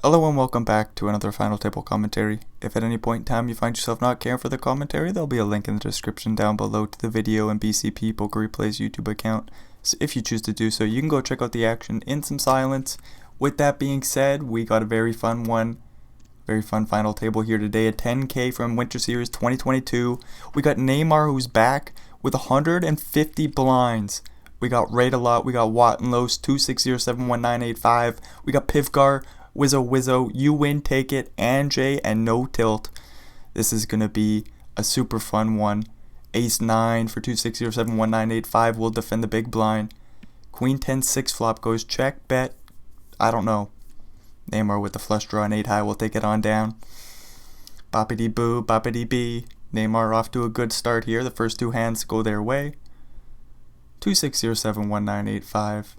Hello and welcome back to another final table commentary. If at any point in time you find yourself not caring for the commentary, there'll be a link in the description down below to the video and BCP Poker Replays YouTube account. So if you choose to do so, you can go check out the action in some silence. With that being said, we got a very fun final table here today. A 10K from Winter Series 2022. We got Neymar, who's back with 150 blinds. We got Raid a lot. We got Watt and Los 26071985. We got Pivgar, Wizzo, You Win, Take It, Anjay, and No Tilt. This is gonna be a super fun one. Ace 9 for 26071985 will defend the big blind. Queen 10 6 flop goes check, bet. I don't know. Neymar with the flush draw and 8 high will take it on down. Boppity boo, boppity bee. Neymar off to a good start here. The first two hands go their way. 26071985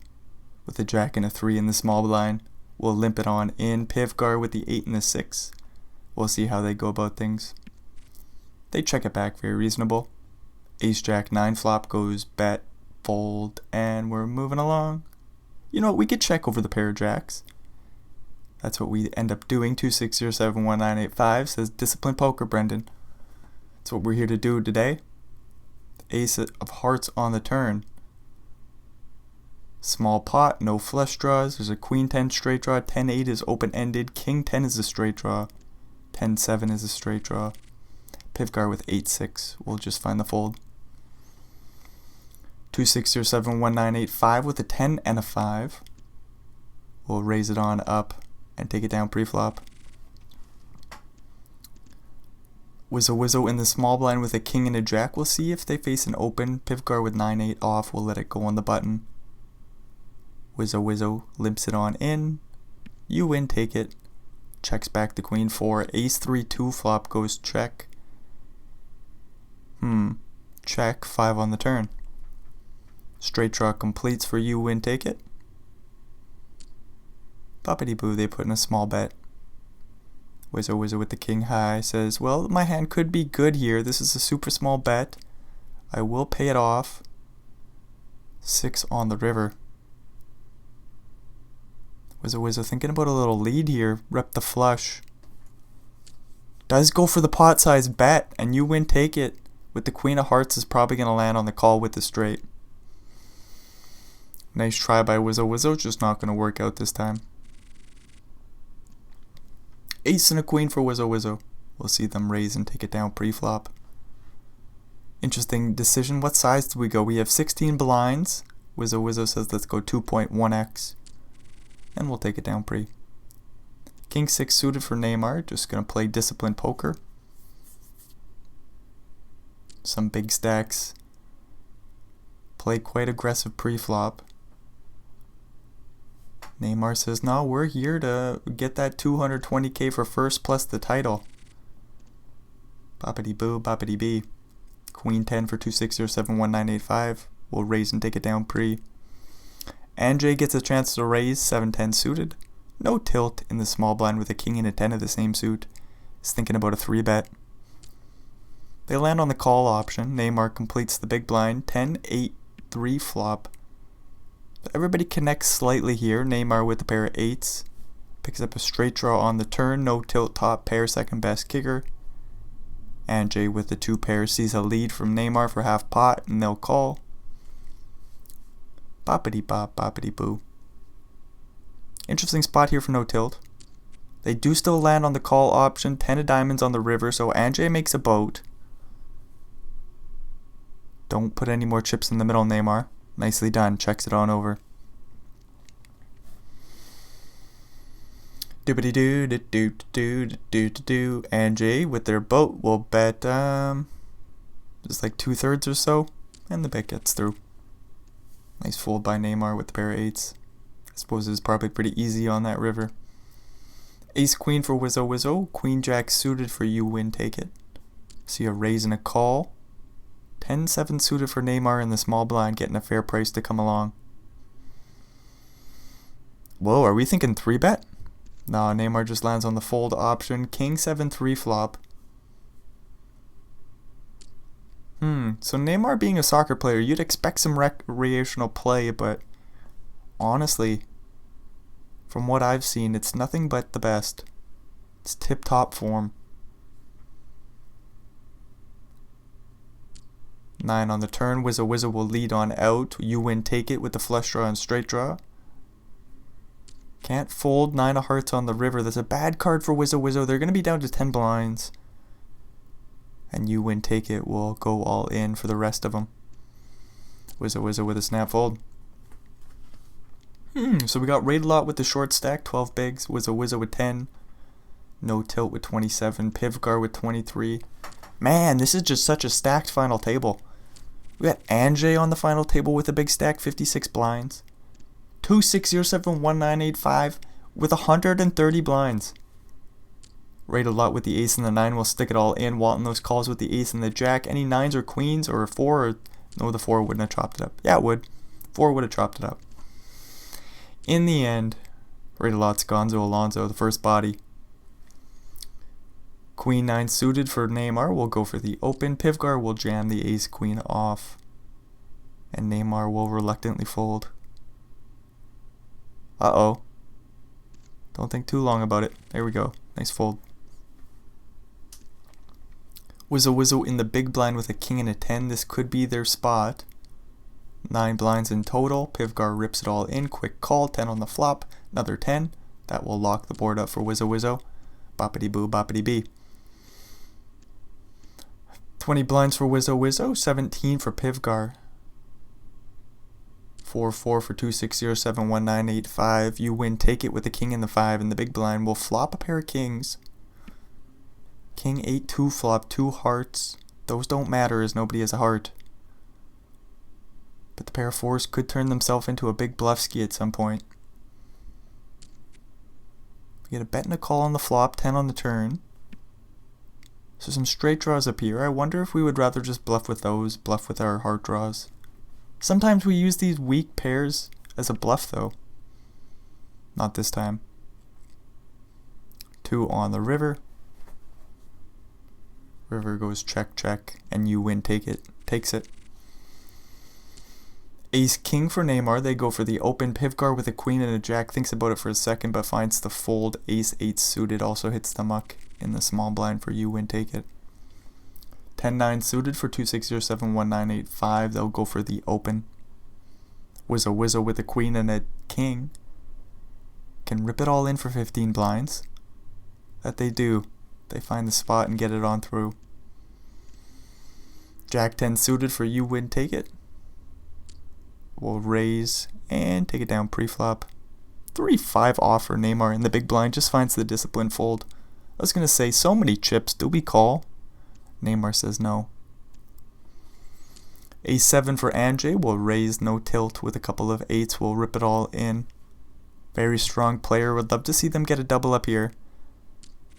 with a jack and a 3 in the small blind. We'll limp it on in. Pivgar with the 8 and the 6. We'll see how they go about things. They check it back, very reasonable. Ace Jack 9 flop goes bet, fold, and we're moving along. You know what, we could check over the pair of jacks. That's what we end up doing. 26071985 says Discipline Poker, Brendan. That's what we're here to do today. Ace of hearts on the turn. Small pot, no flush draws. There's a Queen 10 straight draw. 10-8 is open-ended. King 10 is a straight draw. 10-7 is a straight draw. Pivgar with 8-6. We'll just find the fold. 26071985 with a 10 and a 5. We'll raise it on up and take it down pre-flop. Wizzo in the small blind with a king and a jack. We'll see if they face an open. Pivgar with 9-8 off. We'll let it go on the button. Wizzo limps it on in. You win, take it. Checks back the queen 4. Ace 3 2 flop goes check. Check 5 on the turn. Straight draw completes for you win, take it. Boppity boo, they put in a small bet. Wizzo with the king high says, well, my hand could be good here. This is a super small bet. I will pay it off. 6 on the river. Wizzo thinking about a little lead here. Rep the flush. Does go for the pot size bet, and you win, take it. With the queen of hearts is probably going to land on the call with the straight. Nice try by Wizzo. Just not going to work out this time. Ace and a queen for Wizzo. We'll see them raise and take it down pre-flop. Interesting decision. What size do we go? We have 16 blinds. Wizzo says let's go 2.1x. And we'll take it down pre. King 6 suited for Neymar. Just going to play Discipline Poker. Some big stacks. Play quite aggressive pre-flop. Neymar says, no, we're here to get that 220k for first plus the title. Boppity boo, boppity bee. Queen 10 for 26071985. We'll raise and take it down pre. Anjay gets a chance to raise 7-10 suited. No tilt in the small blind with a king and a 10 of the same suit. He's thinking about a 3-bet. They land on the call option. Neymar completes the big blind. 10-8 3 flop. Everybody connects slightly here. Neymar with a pair of 8s. Picks up a straight draw on the turn. No tilt top pair, second best kicker. Anjay with the 2 pairs sees a lead from Neymar for half pot and they'll call. Boppity bop, boppity boo. Interesting spot here for no tilt. They do still land on the call option. 10 of diamonds on the river, so Anjay makes a boat. Don't put any more chips in the middle, Neymar. Nicely done. Checks it on over. Doobity doo doo doo doo doo doo. Anjay with their boat will bet just like 2/3 or so, and the bet gets through. Nice fold by Neymar with the pair of 8s. I suppose it's probably pretty easy on that river. Ace queen for Wizzo. Queen jack suited for you win, take it. See a raise and a call. 10-7 suited for Neymar in the small blind, getting a fair price to come along. Whoa, are we thinking 3-bet? No, Neymar just lands on the fold option. King 7 3 flop. So Neymar being a soccer player, you'd expect some recreational play, but honestly, From what I've seen, it's nothing but the best. It's tip-top form. 9 on the turn. Wizza Wizza will lead on out. You win, take it with the flush draw and straight draw. Can't fold. 9 of hearts on the river. That's a bad card for Wizza Wizza. They're going to be down to 10 blinds. And you win, take it will go all in for the rest of them. Wizza Wizza with a snap fold. So we got raid a lot with the short stack, 12 bigs. Wizza Wizza with 10. No tilt with 27. Pivgar with 23. Man, this is just such a stacked final table. We got Anjay on the final table with a big stack, 56 blinds. 2, 6, 0, 7, 1, 9, 8, 5 with 130 blinds. Raid a lot with the ace and the 9. We'll stick it all in. Wanting those calls with the ace and the jack. Any 9s or queens or a 4? Or, no, the 4 wouldn't have chopped it up. Yeah, it would. 4 would have chopped it up. In the end, raid a lot's Gonzo Alonso, the first body. Queen 9 suited for Neymar will go for the open. Pivgar will jam the ace queen off. And Neymar will reluctantly fold. Uh-oh. Don't think too long about it. There we go. Nice fold. Wizza Wizzo in the big blind with a king and a 10. This could be their spot. 9 blinds in total. Pivgar rips it all in. Quick call. 10 on the flop. Another 10. That will lock the board up for Wizza Wizzo. Boppity boo, boppity bee. 20 blinds for Wizzo Wizzo. 17 for Pivgar. 4-4 for 2, 6, 0, 7, 1, 9, 8, 5. You win, take it with the king and the 5. And the big blind will flop a pair of kings. King 8, 2 flop, 2 hearts. Those don't matter as nobody has a heart. But the pair of 4s could turn themselves into a big bluffski at some point. We get a bet and a call on the flop, 10 on the turn. So some straight draws appear. I wonder if we would rather just bluff with those, bluff with our heart draws. Sometimes we use these weak pairs as a bluff though. Not this time. 2 on the river. River goes check, check, and you win, take it, takes it. Ace king for Neymar. They go for the open. Pivgar with a queen and a jack. Thinks about it for a second, but finds the fold. Ace 8 suited also hits the muck in the small blind for you win, take it. 10-9 suited for 2, 6, 0, 7, 1, 9, 8, 5. They'll go for the open. Wizzo Wizzo with a queen and a king. Can rip it all in for 15 blinds. That they do. They find the spot and get it on through. Jack 10 suited for you win, take it. We'll raise and take it down pre-flop. 3-5 off for Neymar in the big blind. Just finds the discipline fold. I was going to say, so many chips. Do we call? Neymar says no. Ace 7 for Anjay. We'll raise, no tilt with a couple of 8s. We'll rip it all in. Very strong player. Would love to see them get a double up here.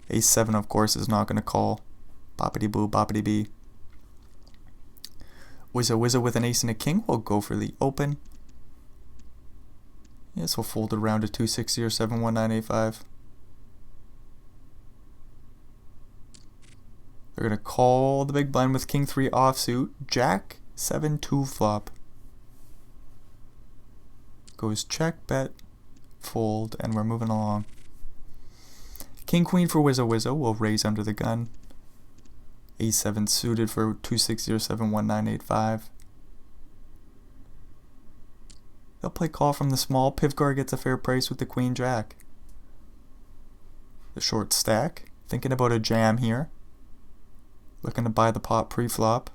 Ace 7, of course, is not going to call. Boppity boo, boppity bee. Wizza Wizza with an ace and a king. We'll go for the open. Yes, we'll fold it around to 2, 6, 0, 7, 1, 9, 8, 5. They're going to call the big blind with king 3 offsuit. Jack 7, 2 flop. Goes check, bet, fold, and we're moving along. King queen for Wizza Wizza. We'll raise under the gun. Ace 7 suited for 2, 6, 0, 7, 1, 9, 8, 5. They'll play call from the small. Pivgar gets a fair price with the queen jack. The short stack. Thinking about a jam here. Looking to buy the pot pre-flop.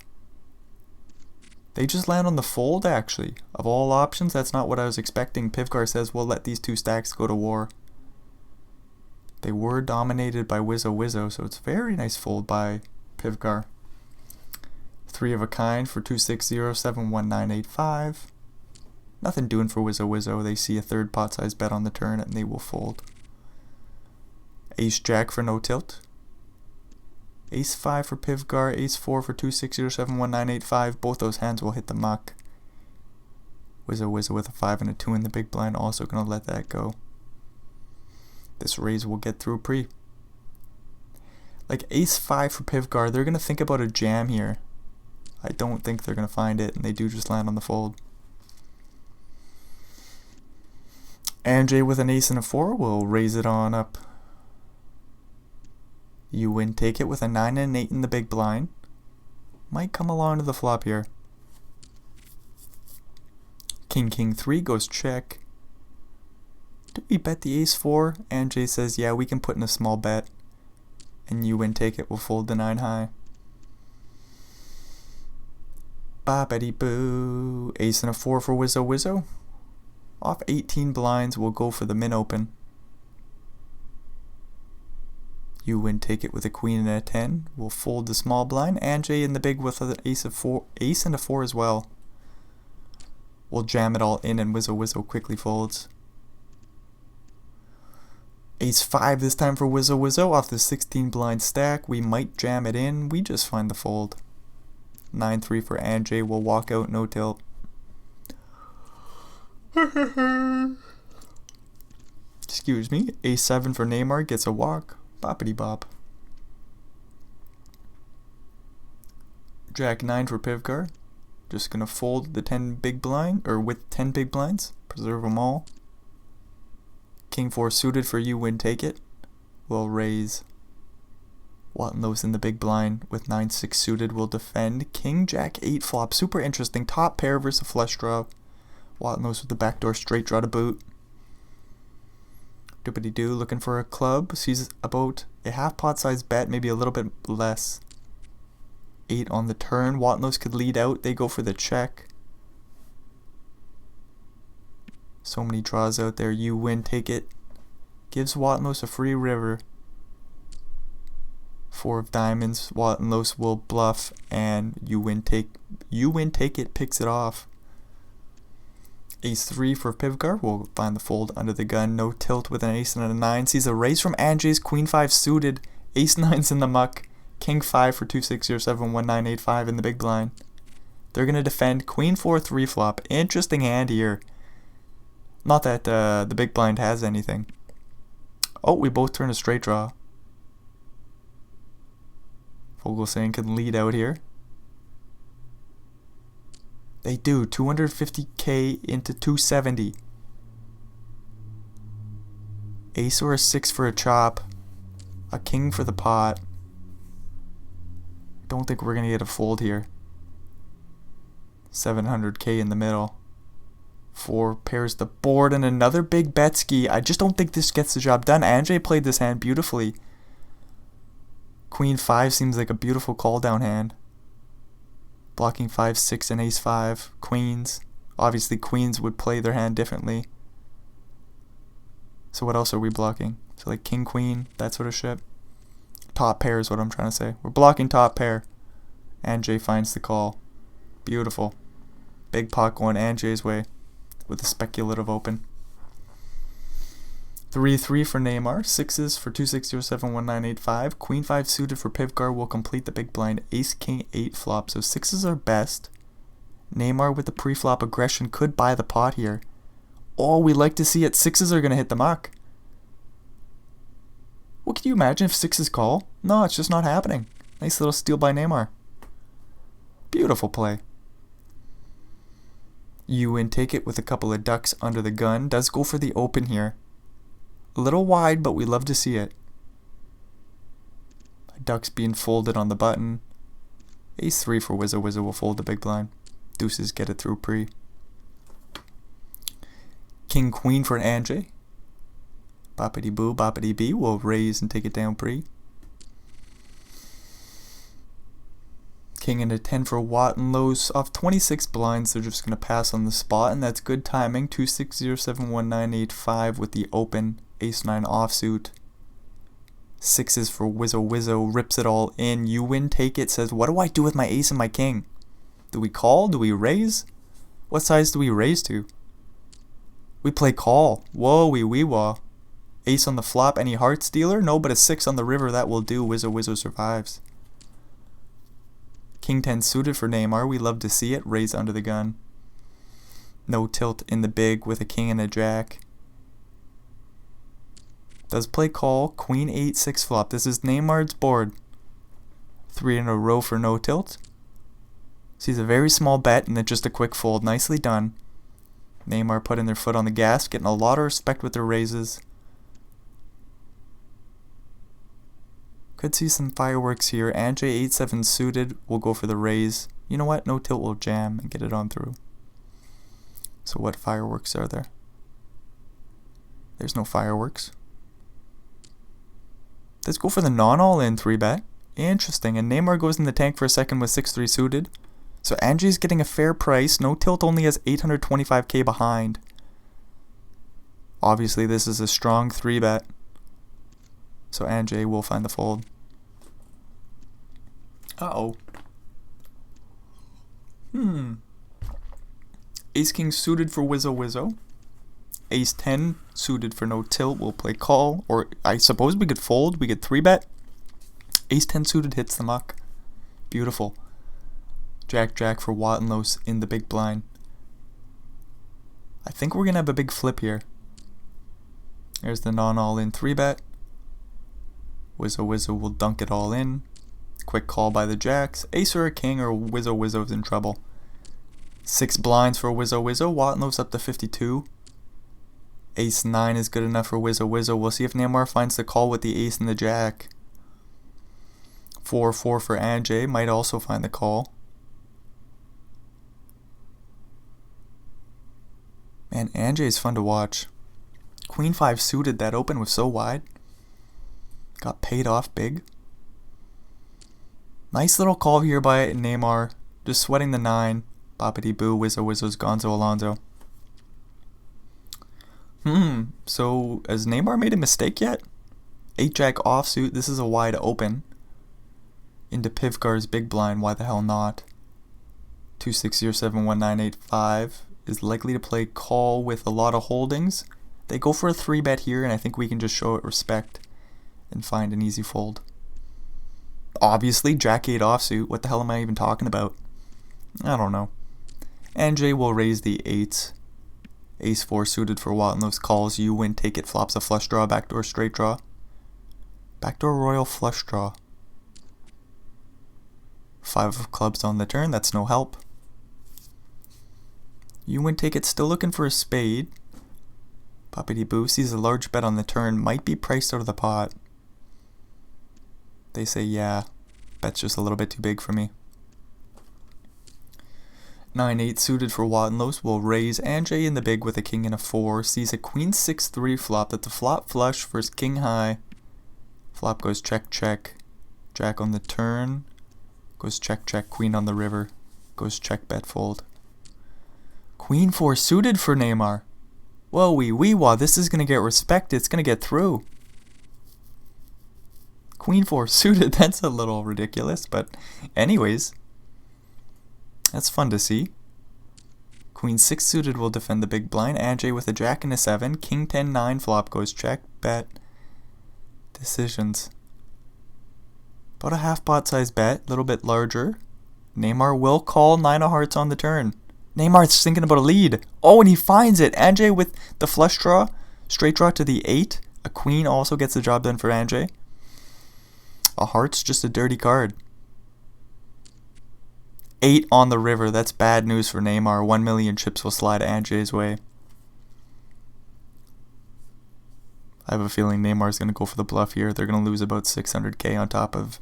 They just land on the fold actually. Of all options, that's not what I was expecting. Pivgar says we'll let these 2 stacks go to war. They were dominated by Wizzo Wizzo, so it's a very nice fold by Pivgar. 3 of a kind for 2, 6, 0, 7, 1, 9, 8, 5. Nothing doing for Wizzo Wizzo. They see a third pot size bet on the turn and they will fold. Ace Jack for no tilt. Ace 5 for Pivgar. Ace 4 for 2, 6, 0, 7, 1, 9, 8, 5. Both those hands will hit the muck. Wizzo Wizzo with a 5 and a 2 in the big blind. Also going to let that go. This raise will get through pre. Like ace 5 for Pivgar. They're going to think about a jam here. I don't think they're going to find it. And they do just land on the fold. Andre with an ace and a 4 will raise it on up. You win, take it with a 9 and an 8 in the big blind. Might come along to the flop here. King, king 3 goes check. Do we bet the ace 4? Andre says, yeah, we can put in a small bet. And you win, take it, will fold the 9 high. Boppity boo. Ace and a 4 for Wizzo Wizzo. Off 18 blinds, we'll go for the min open. You win, take it with a queen and a 10. We'll fold the small blind. Andre in the big with an ace and a 4 as well. We'll jam it all in and Wizzo Wizzo quickly folds. Ace 5 this time for Wizzo Wizzo off the 16 blind stack. We might jam it in. We just find the fold. 9-3 for Andre. We'll walk out no tilt. Excuse me. Ace 7 for Neymar gets a walk. Boppity bop. Jack 9 for Pivgar. Just gonna fold the 10 big blind, or with 10 big blinds. Preserve them all. King 4 suited for you win, take it. We'll raise. Wattenlow's in the big blind with 9-6 suited. We'll defend. King Jack 8 flop. Super interesting. Top pair versus flush draw. Wattenlow's with the backdoor straight draw to boot. Doopity doo, looking for a club. Sees about a half pot size bet, maybe a little bit less. 8 on the turn. Wattenlow's could lead out. They go for the check. So many draws out there. You win, take it. Gives Wattenlow's a free river. 4 of diamonds. Wattenlow's will bluff, and you win, take it. Picks it off. Ace 3 for Pivgar. We'll find the fold under the gun. No tilt with an ace and a 9. Sees a raise from Andre's. Queen 5 suited. Ace 9's in the muck. King 5 for 2-6-0-7, 1-9-8-5 in the big blind. They're going to defend. Queen 4 3 flop. Interesting hand here. Not that the big blind has anything. Oh, we both turn a straight draw. Vogelsang can lead out here. They do. 250k into 270. Ace or a 6 for a chop. A king for the pot. Don't think we're going to get a fold here. 700k in the middle. 4 pairs the board and another big bet ski. I just don't think this gets the job done. Andre played this hand beautifully. Queen 5 seems like a beautiful call down hand. Blocking 5, 6 and ace 5. Queens. Obviously queens would play their hand differently. So what else are we blocking? So like king, queen, that sort of shit. Top pair is what I'm trying to say. We're blocking top pair. Andre finds the call. Beautiful. Big pot going Andre's way with a speculative open. 3-3 for Neymar. 6s for 2-6-0-7, 1-9-8-5. Queen 5 suited for Pivgar will complete the big blind. Ace King 8 flop. So 6s are best. Neymar with the pre-flop aggression could buy the pot here. Oh, we like to see it. 6s are going to hit the muck. What can you imagine if 6s call? No, it's just not happening. Nice little steal by Neymar. Beautiful play. You win, take it with a couple of ducks under the gun. Does go for the open here. A little wide, but we love to see it. Ducks being folded on the button. Ace 3 for Wizzo Wizzo will fold the big blind. Deuces get it through pre. King Queen for an Andre. Boppity boo, boppity bee. We'll raise and take it down pre. King and a 10 for Wattenlow's. Off 26 blinds, they're just going to pass on the spot, and that's good timing. 2-6-0-7-1-9-8-5 with the open. Ace 9 offsuit. 6s for Wizzo Wizzo. Rips it all in. You win, take it. Says, what do I do with my ace and my king? Do we call? Do we raise? What size do we raise to? We play call. Whoa, wee wah. Ace on the flop. Any heart stealer? No, but a 6 on the river. That will do. Wizzo Wizzo survives. King 10 suited for Neymar. We love to see it. Raise under the gun. No tilt in the big with a king and a jack. Does play call. Queen 8 6 flop. This is Neymar's board. 3 in a row for no tilt. Sees a very small bet and then just a quick fold. Nicely done. Neymar putting their foot on the gas, getting a lot of respect with their raises. Could see some fireworks here. Anje 8-7 suited will go for the raise. You know what? No tilt will jam and get it on through. So what fireworks are there? There's no fireworks. Let's go for the non-all-in 3-bet. Interesting. And Neymar goes in the tank for a second with 6-3 suited. So Ange's getting a fair price. No tilt only has 825k behind. Obviously this is a strong 3-bet. So Ange will find the fold. Uh-oh. Ace King suited for Wizzo Wizzo. Ace 10 suited for no tilt. We'll play call. Or I suppose we could fold. We could 3-bet. Ace 10 suited hits the muck. Beautiful. Jack Jack for Wattenlos in the big blind. I think we're going to have a big flip here. There's the non-all-in 3-bet. Wizzo Wizzo will dunk it all in. Quick call by the jacks. Ace or a king or Wizzo Wizzo's in trouble. 6 blinds for Wizzo Wizzo. Wattenlos up to 52. Ace 9 is good enough for Wizzo Wizzo. We'll see if Neymar finds the call with the ace and the jack. 4-4 for Ange. Might also find the call. Man, Ange is fun to watch. Queen 5 suited. That open was so wide. Got paid off big. Nice little call here by Neymar. Just sweating the 9. Boppity boo, Wizzo Wizzo's Gonzo Alonzo. So has Neymar made a mistake yet? 8-jack offsuit. This is a wide open. Into Pivkar's big blind. Why the hell not? 2-6-0-7-1-9-8-5 is likely to play call with a lot of holdings. They go for a 3-bet here, and I think we can just show it respect and find an easy fold. Obviously, Jack 8 offsuit. What the hell am I even talking about? I don't know. Ange will raise the 8s. Ace 4 suited for Wattenlos calls. You win, take it. Flops a flush draw. Backdoor straight draw. Backdoor royal flush draw. 5 of clubs on the turn. That's no help. You win, take it. Still looking for a spade. Poppity boo sees a large bet on the turn. Might be priced out of the pot. They say, yeah, bet's just a little bit too big for me. 9-8 suited for Wattenlos will raise. Ange in the big with a king and a 4. Sees a queen 6-3 flop. That's a flop flush versus king high. Flop goes check check. Jack on the turn. Goes check check. Queen on the river. Goes check bet fold. Queen 4 suited for Neymar. Whoa wee wah. This is going to get respect. It's going to get through. Queen 4 suited, that's a little ridiculous, but anyways, that's fun to see. Queen 6 suited will defend the big blind. Ange with a jack and a 7. King 10-9 flop goes check, bet, decisions. About a half pot size bet, a little bit larger. Neymar will call 9 of hearts on the turn. Neymar's thinking about a lead. Oh, and he finds it. Ange with the flush draw, straight draw to the 8. A queen also gets the job done for Ange. A heart's just a dirty card. 8 on the river. That's bad news for Neymar. 1 million chips will slide Ange's way. I have a feeling Neymar's going to go for the bluff here. They're going to lose about 600k on top of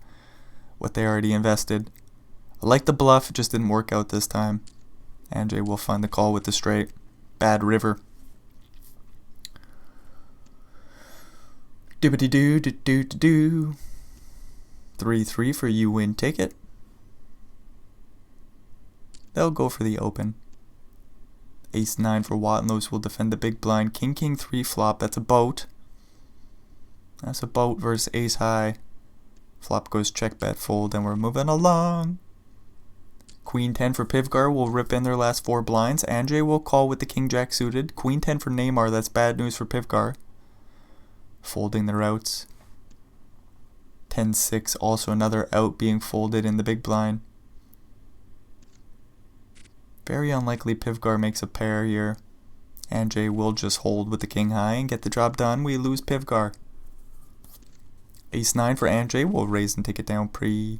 what they already invested. I like the bluff. It just didn't work out this time. Ange will find the call with the straight. Bad river. Doobity doo doo doo doo. 3-3 for you win, take it. They'll go for the open. Ace 9 for Wattenlos will defend the big blind. King 3 flop. That's a boat. That's a boat versus ace high. Flop goes check bet fold and we're moving along. Queen 10 for Pivgar will rip in their last 4 blinds. Ange will call with the king jack suited. Queen 10 for Neymar. That's bad news for Pivgar. Folding their outs. 10-6, also another out being folded in the big blind. Very unlikely Pivgar makes a pair here. Ange will just hold with the king high and get the job done. We lose Pivgar. Ace 9 for Ange will raise and take it down pre.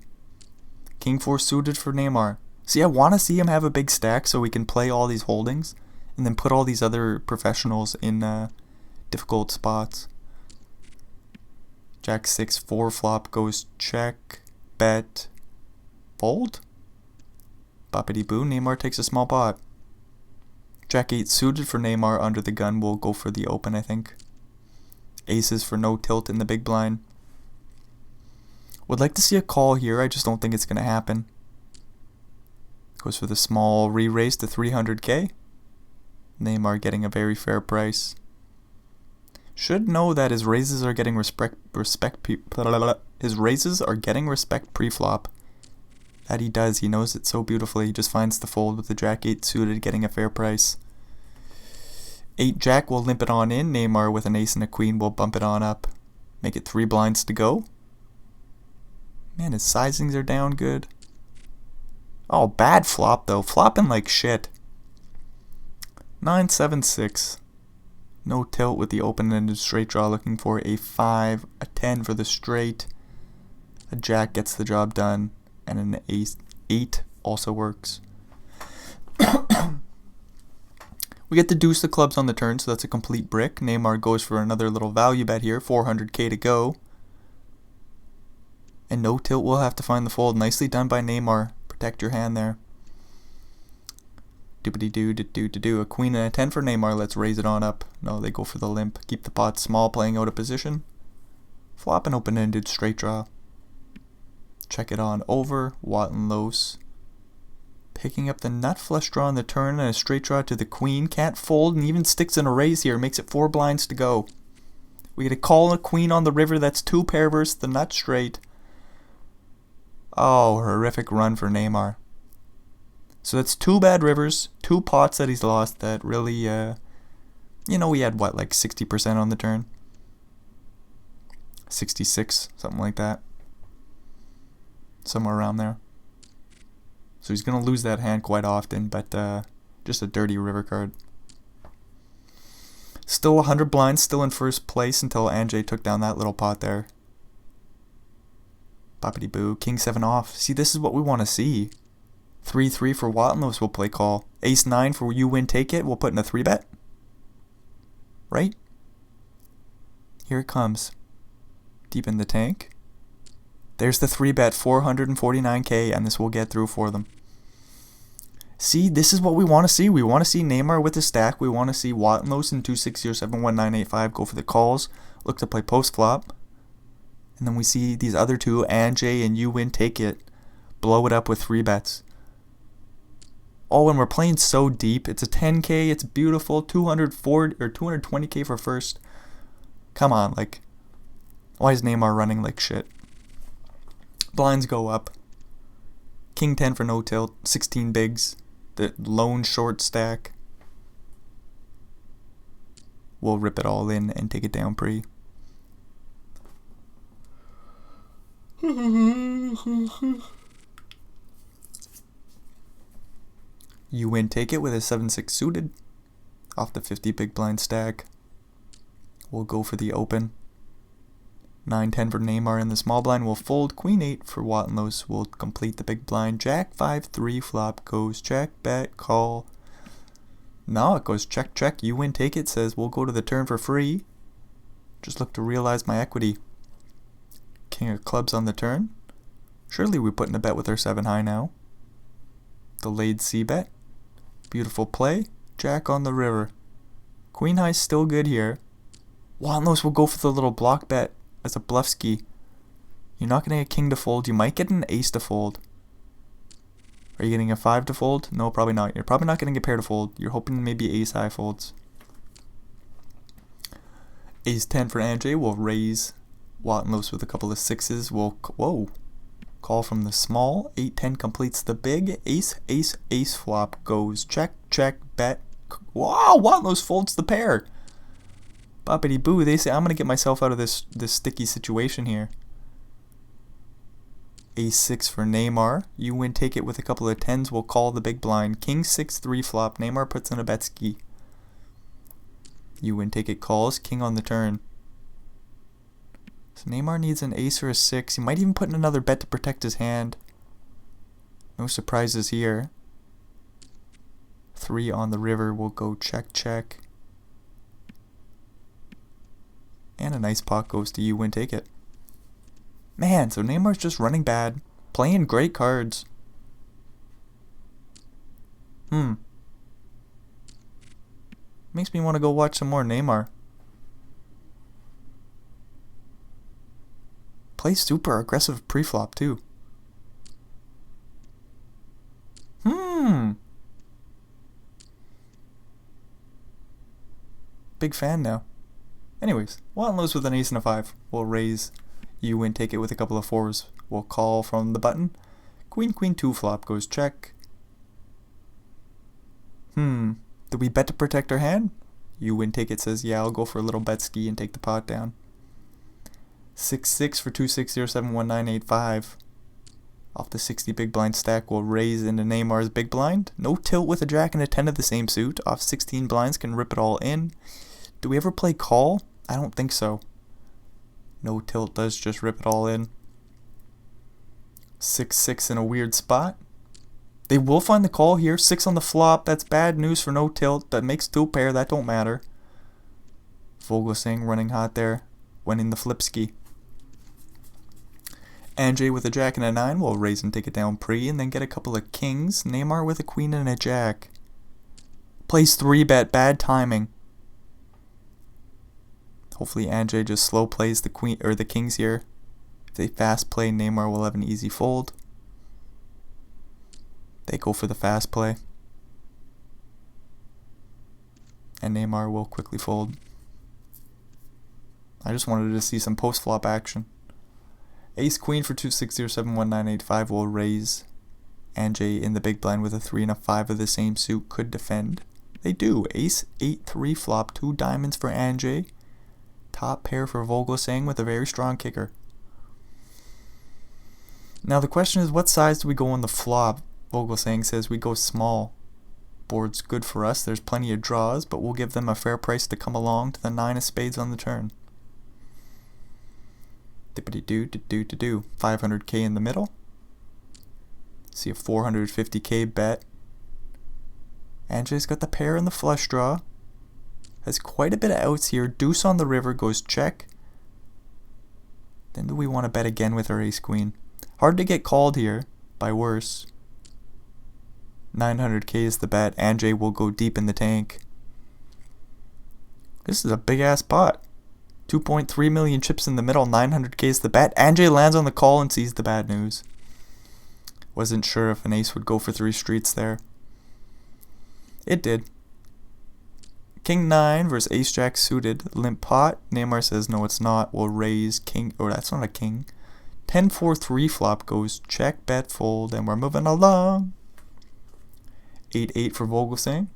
King 4 suited for Neymar. See, I want to see him have a big stack so we can play all these holdings and then put all these other professionals in difficult spots. Jack 6, 4 flop goes check, bet, fold. Boppity boo, Neymar takes a small pot. Jack 8 suited for Neymar under the gun will go for the open, I think. Aces for no tilt in the big blind. Would like to see a call here, I just don't think it's going to happen. Goes for the small re-raise to 300k. Neymar getting a very fair price. Should know that his raises are getting respect pre-flop. That he does, he knows it so beautifully. He just finds the fold with the Jack 8 suited, getting a fair price. 8 Jack will limp it on in. Neymar with an ace and a queen will bump it on up. Make it 3 blinds to go. Man, his sizings are down good. Oh, bad flop though. Flopping like shit. 9, 7, 6. No tilt with the open-ended straight draw, looking for a 5, a 10 for the straight. A Jack gets the job done, and an ace 8 also works. We get the deuce of clubs on the turn, so that's a complete brick. Neymar goes for another little value bet here, 400k to go. And no tilt will have to find the fold. Nicely done by Neymar. Protect your hand there. Doobity-doo-doo-doo-doo. A queen and a 10 for Neymar. Let's raise it on up. No, they go for the limp. Keep the pot small, playing out of position. Flop an open-ended straight draw. Check it on over. Watt and Los. Picking up the nut flush draw on the turn and a straight draw to the queen. Can't fold and even sticks in a raise here. Makes it 4 blinds to go. We get a call and a queen on the river. That's 2 pair versus the nut straight. Oh, horrific run for Neymar. So that's 2 bad rivers, 2 pots that he's lost that really, you know, he had what, like 60% on the turn? 66, something like that. Somewhere around there. So he's going to lose that hand quite often, but just a dirty river card. Still 100 blinds, still in first place until Anjay took down that little pot there. Boppity boo, King 7 off. See, this is what we want to see. 3-3 for Wattenlos will play call. Ace 9 for you win take it. We'll put in a 3-bet. Right? Here it comes. Deep in the tank. There's the 3-bet, 449k, and this will get through for them. See, this is what we want to see. We want to see Neymar with the stack. We want to see Wattenlos in 260711985 go for the calls. Look to play post flop. And then we see these other two, Anjay and you win take it, blow it up with 3-bets. Oh, and we're playing so deep. It's a 10k. It's beautiful. 240 or 220k for first. Come on, like, why is Neymar running like shit? Blinds go up. King 10 for no tilt. 16 bigs. The lone short stack. We'll rip it all in and take it down pre. You win take it with a 7-6 suited off the 50 big blind stack. We'll go for the open. 9-10 for Neymar in the small blind will fold. Queen 8 for Wattenlos will complete the big blind. Jack 5-3 flop goes check, bet, call. No, it goes check, check. You win take it, says we'll go to the turn for free. Just look to realize my equity. King of clubs on the turn. Surely we put in a bet with our 7 high now. Delayed C bet. Beautiful play. Jack on the river. Queen high still good here. Wattenlos will go for the little block bet as a bluff ski. You're not going to get king to fold. You might get an ace to fold. Are you getting a 5 to fold? No, probably not. You're probably not going to get pair to fold. You're hoping maybe ace high folds. Ace 10 for Anjay will raise Wattenlos with a couple of 6s. We'll, whoa. Call from the small. 8-10 completes the big. Ace, ace, ace flop goes check, check, bet. Wow, Wattenlos folds the pair. Boppity boo, they say I'm going to get myself out of this sticky situation here. Ace 6 for Neymar. You win take it with a couple of 10s. We'll call the big blind. King 6-3 flop. Neymar puts in a bet ski. You win take it calls. King on the turn. So Neymar needs an ace or a 6. He might even put in another bet to protect his hand. No surprises here. 3 on the river will go check, check. And a nice pot goes to you win, take it. Man, so Neymar's just running bad. Playing great cards. Makes me want to go watch some more Neymar. Plays super aggressive pre-flop too. Big fan now. Anyways, we'll lose with an ace and a 5. We'll raise, you win, take it with a couple of 4s. We'll call from the button. Queen, queen, 2 flop goes check. Do we bet to protect our hand? You win, take it says, yeah, I'll go for a little bet ski and take the pot down. 6-6 for 2-6-0-7-1-9-8-5. Off the 60 big blind stack, we'll raise into Neymar's big blind. No tilt with a jack and a 10 of the same suit. Off 16 blinds, can rip it all in. Do we ever play call? I don't think so. No tilt does just rip it all in. 6-6 in a weird spot. They will find the call here. 6 on the flop. That's bad news for no tilt. That makes 2 pair. That don't matter. Vogelsang running hot there. Winning the flip ski. Anjay with a jack and a 9 will raise and take it down pre, and then get a couple of kings. Neymar with a queen and a jack. Plays 3-bet. Bad timing. Hopefully Anjay just slow plays the queen or the kings here. If they fast play, Neymar will have an easy fold. They go for the fast play. And Neymar will quickly fold. I just wanted to see some post-flop action. Ace queen for 2-6-0-7-1-9-8-5 will raise. Anjay in the big blind with a 3 and a 5 of the same suit could defend. They do. Ace 8-3 flop, 2 diamonds for Anjay. Top pair for Vogelsang with a very strong kicker. Now the question is, what size do we go on the flop? Vogelsang says we go small. Board's good for us. There's plenty of draws, but we'll give them a fair price to come along to the 9 of spades on the turn. Dippity-doo-doo-doo-doo. 500k in the middle. See a 450k bet. Anjay's got the pair and the flush draw. Has quite a bit of outs here. Deuce on the river goes check. Then do we want to bet again with our ace queen? Hard to get called here by worse. 900k is the bet. Anjay will go deep in the tank. This is a big ass pot. 2.3 million chips in the middle. 900k is the bet. Anjay lands on the call and sees the bad news. Wasn't sure if an ace would go for 3 streets there. It did. King 9 versus ace jack suited. Limp pot. Neymar says no, it's not. We'll raise king. Oh, that's not a king. 10-4-3 flop goes check, bet, fold, and we're moving along. 8-8 for Vogelsang.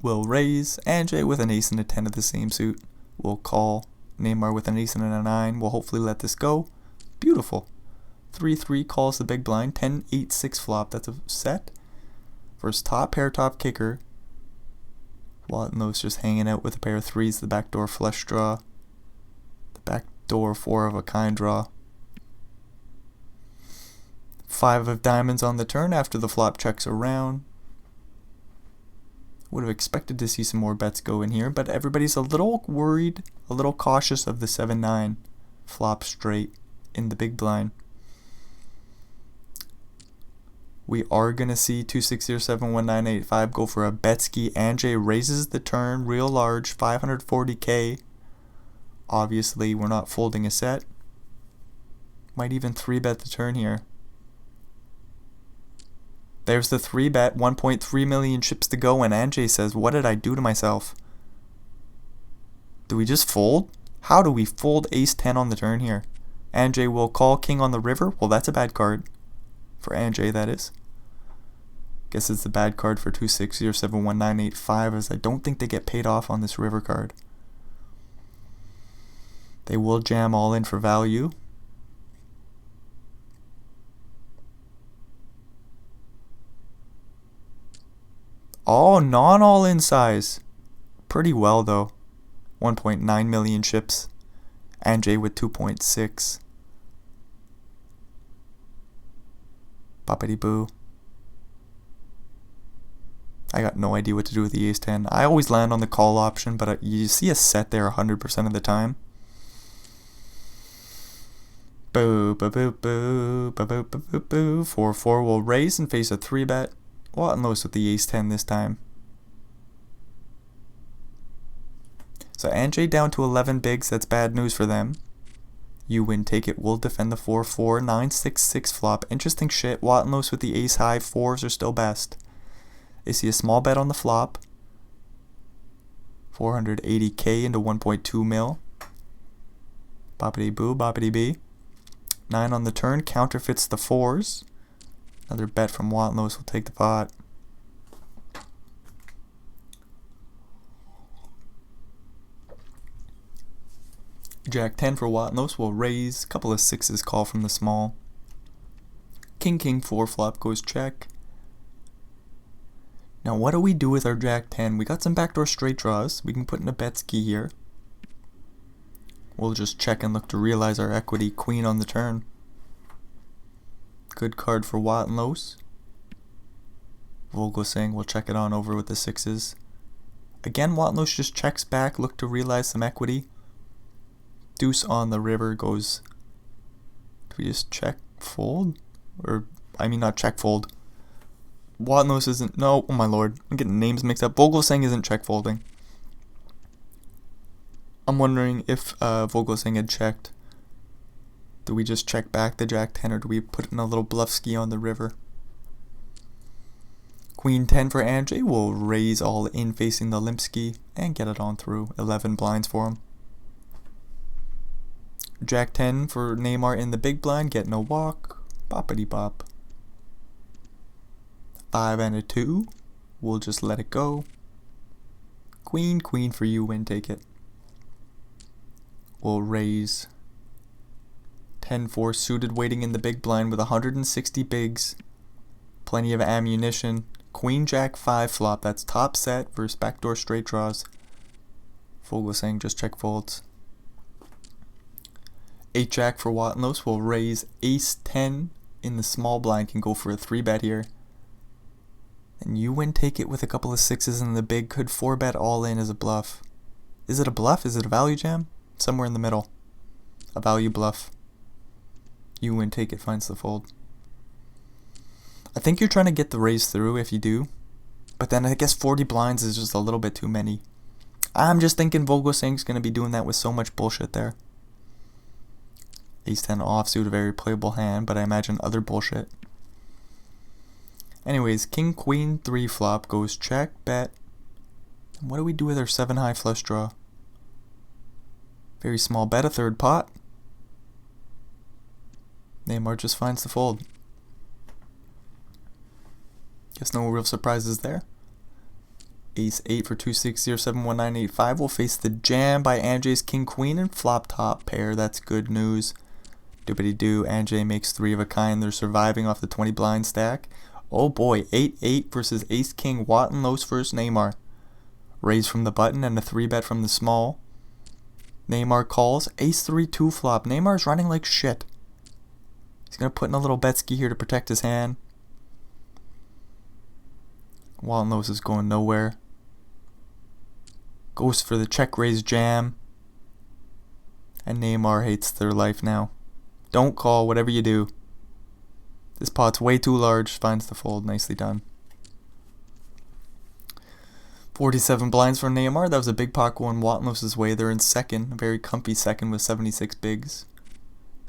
We'll raise. Anjay with an ace and a 10 of the same suit. We'll call. Neymar with an ace and a 9. We'll hopefully let this go. Beautiful. 3-3 calls the big blind. 10-8-6 flop. That's a set. First top pair, top kicker. Wattenlow's just hanging out with a pair of 3s. The backdoor flush draw. The backdoor 4 of a kind draw. 5 of diamonds on the turn after the flop checks around. Would have expected to see some more bets go in here, but everybody's a little worried, a little cautious of the 7-9 flop straight in the big blind. We are going to see 2-6-0-7-1-9-8-5 go for a bet ski. Anjay raises the turn real large, 540k. Obviously, we're not folding a set. Might even 3-bet the turn here. There's the 3-bet, 1.3 million chips to go, and Anjay says, what did I do to myself? Do we just fold? How do we fold ace 10 on the turn here? Anjay will call king on the river. Well, that's a bad card. For Anjay, that is. Guess it's a bad card for 2-6-0-7-1-9-8-5, as I don't think they get paid off on this river card. They will jam all in for value. Oh, non-all-in size. Pretty well, though. 1.9 million chips. Anjay with 2.6. Boppity boo. I got no idea what to do with the ace-10. I always land on the call option, but you see a set there 100% of the time. Boo, boo, boo, boo, boo, boo, boo, boo, boo. 4-4 will raise and face a 3-bet. Watt and Lewis with the ace-10 this time. So Anjay down to 11 bigs. That's bad news for them. You win, take it. We'll defend the 4-4. 9-6-6 flop. Interesting shit. Watt and Lewis with the ace high. 4s are still best. They see a small bet on the flop. 480k into 1.2 mil. Boppity boo, boppity bee. 9 on the turn. Counterfeits the 4s. Another bet from Watt and Lewis will take the pot. Jack 10 for Watt and Lewis will raise. A couple of 6s call from the small. King King 4 flop goes check. Now what do we do with our Jack 10? We got some backdoor straight draws. We can put in a bet ski here. We'll just check and look to realize our equity. Queen on the turn. Good card for Watt and Lewis. Vogel saying we'll check it on over with the 6s. Again, Watt and Lewis just checks back, look to realize some equity. Deuce on the river goes. Do we just check fold? Or, I mean, not check fold. Watt and Lewis isn't. No, oh my lord. I'm getting names mixed up. Vogel saying isn't check folding. I'm wondering if Vogel saying had checked. Do we just check back the Jack 10 or do we put in a little bluff ski on the river? Queen 10 for Anjay will raise all in facing the limp ski and get it on through. 11 blinds for him. Jack 10 for Neymar in the big blind. Get no walk. Boppity bop. 5 and a 2. We'll just let it go. Queen, queen for you, win, take it. We'll raise. 10-4 suited waiting in the big blind with 160 bigs. Plenty of ammunition. Queen Jack 5 flop. That's top set versus backdoor straight draws. Vogel saying just check folds. 8 Jack for Watt and Lewis will raise. Ace 10 in the small blind can go for a 3-bet here. And you win, take it with a couple of 6s in the big. Could 4-bet all in as a bluff. Is it a bluff? Is it a value jam? Somewhere in the middle. A value bluff. You win, take it, finds the fold. I think you're trying to get the raise through if you do. But then I guess 40 blinds is just a little bit too many. I'm just thinking Vogel Singh's going to be doing that with so much bullshit there. Ace 10 offsuit, a very playable hand, but I imagine other bullshit. Anyways, King Queen 3 flop goes check, bet. And what do we do with our 7 high flush draw? Very small bet, a 3rd pot. Neymar just finds the fold. Guess no real surprises there. Ace 8 for 260 or 71985 will face the jam by Anjay's King Queen and flop top pair. That's good news. Doobity doo. Anjay makes 3 of a kind. They're surviving off the 20 blind stack. Oh boy, 8-8 versus Ace King. Watt and Lewis versus Neymar. Raise from the button and a 3-bet from the small. Neymar calls. Ace 3 2 flop. Neymar's running like shit. He's going to put in a little bet ski here to protect his hand. Watt and Lewis is going nowhere. Goes for the check raise jam. And Neymar hates their life now. Don't call, whatever you do. This pot's way too large. Finds the fold. Nicely done. 47 blinds for Neymar. That was a big pot going Watt and Lewis's way. They're in second. A very comfy second with 76 bigs.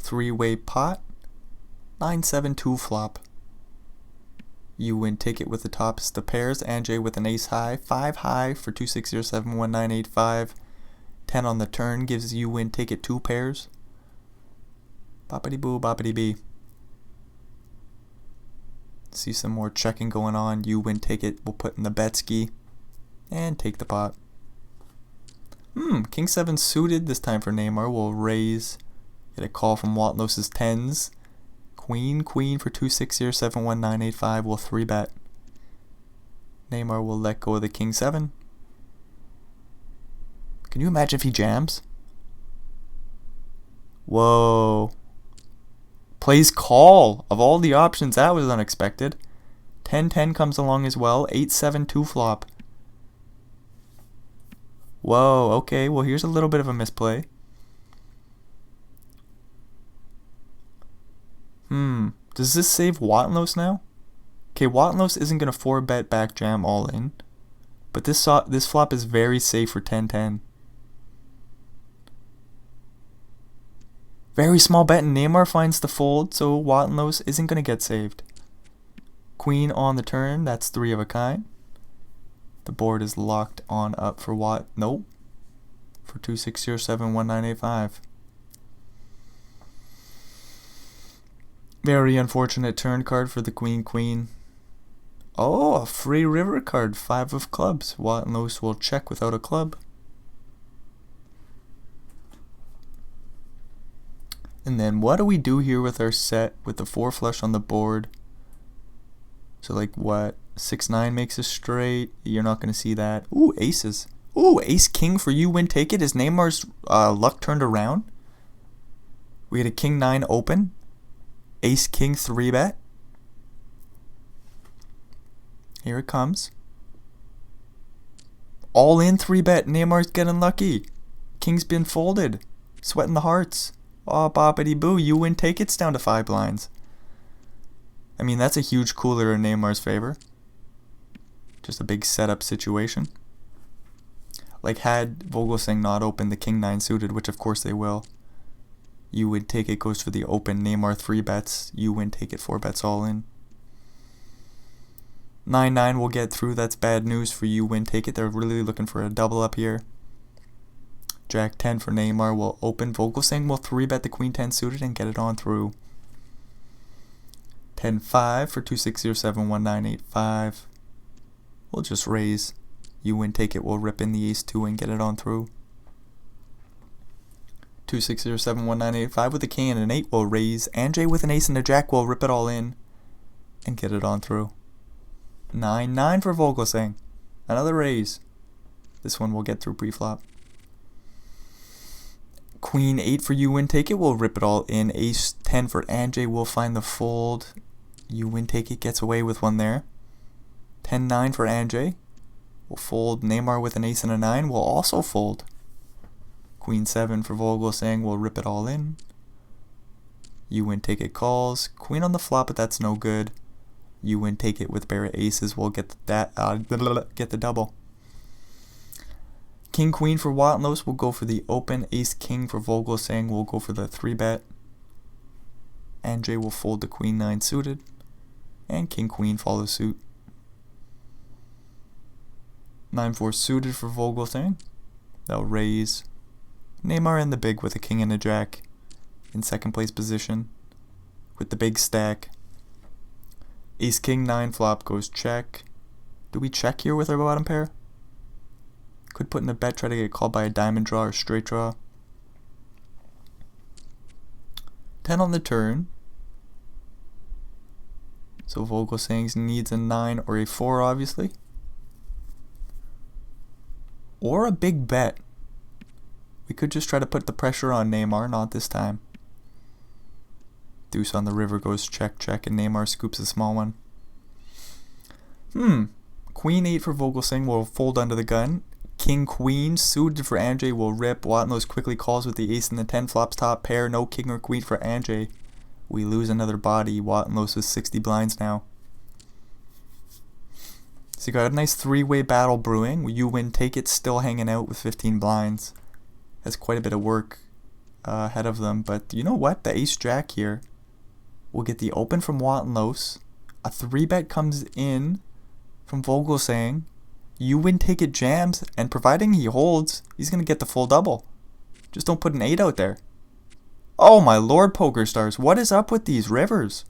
3-way pot. 9-7-2 flop. You win, take it with the tops. The pairs. Anjay with an ace high. 5 high for 260 or 71985. 10 on the turn gives you win, take it 2 pairs. Boppity boo, boppity bee. See some more checking going on. You win, take it. We'll put in the bet ski. And take the pot. King 7 suited this time for Neymar. We'll raise. Get a call from Watt and Lewis's 10s. Queen, queen for 260 or 71985. We'll 3-bet. Neymar will let go of the King 7. Can you imagine if he jams? Whoa. Plays call. Of all the options, that was unexpected. 10-10 comes along as well. 8-7 flop. Whoa, okay, well here's a little bit of a misplay. Does this save Wattenlos now? Okay, Wattenlos isn't going to 4-bet back jam all in. But this flop is very safe for 10-10. Very small bet and Neymar finds the fold, so Wattenlos isn't going to get saved. Queen on the turn, that's 3 of a kind. The board is locked on up for nope. For 2-6-0-7-1-9-8-5. Very unfortunate turn card for the queen. Oh, a free river card, 5 of clubs. Wattenlos will check without a club. And then what do we do here with our set with the 4 flush on the board? So like what? 6-9 makes a straight. You're not going to see that. Ooh, aces. Ooh, ace king for you win take it. Is Neymar's luck turned around? We had a king 9 open. Ace king 3-bet. Here it comes. All in 3-bet. Neymar's getting lucky. King's been folded. Sweating the hearts. Oh, boppity boo. You win take it's down to 5 blinds. I mean, that's a huge cooler in Neymar's favor. Just a big setup situation. Like, had Vogelsang not opened the king 9 suited, which of course they will, you win take it goes for the open. Neymar 3-bets. You win take it 4-bets all in. 9-9 will get through. That's bad news for you win take it. They're really looking for a double up here. Jack 10 for Neymar will open. Vogelsang will 3-bet the queen 10 suited and get it on through. 10-5 for 2-6-0-7-1-9-8-5. We'll just raise. You win take it. We'll rip in the ace 2 and get it on through. 2-6-0-7-1-9-8-5 with a king and an 8 will raise. Anjay with an ace and a jack will rip it all in and get it on through. 9-9 for Vogelsang. Another raise. This one will get through pre-flop. Queen 8 for you win take it. We'll rip it all in. Ace 10 for Anjay will find the fold. You win take it gets away with one there. 10-9 for Anjay. We'll fold. Neymar with an ace and a 9 will also fold. Queen 7 for Vogelsang will rip it all in. You win take it calls. Queen on the flop, but that's no good. You win take it with Barrett aces. We'll get that get the double. King queen for Wattenlos will go for the open. Ace king for Vogelsang will go for the 3-bet. Anjay will fold the queen 9 suited, and king queen follows suit. 9-4 suited for Vogelsang. They'll raise. Neymar in the big with a king and a jack in second place position with the big stack. Ace king 9 flop goes check. Do we check here with our bottom pair? Could put in a bet, try to get called by a diamond draw or straight draw. 10 on the turn. So Vogelsang needs a 9 or a 4 obviously. Or a big bet. We could just try to put the pressure on Neymar, not this time. Deuce on the river goes check, check, and Neymar scoops a small one. Queen 8 for Vogelsang will fold under the gun. King queen suited for Anjay will rip. Wattenlos quickly calls with the ace and the 10 flops top pair. No king or queen for Anjay. We lose another body. Wattenlos is 60 blinds now. So you got a nice 3-way battle brewing. You win take it, still hanging out with 15 blinds. Has quite a bit of work ahead of them, but you know what? The ace jack here will get the open from Wattenlos. A 3-bet comes in from Vogelsang. You win take it jams, and providing he holds, he's gonna get the full double. Just don't put an 8 out there. Oh my lord, poker stars, what is up with these rivers?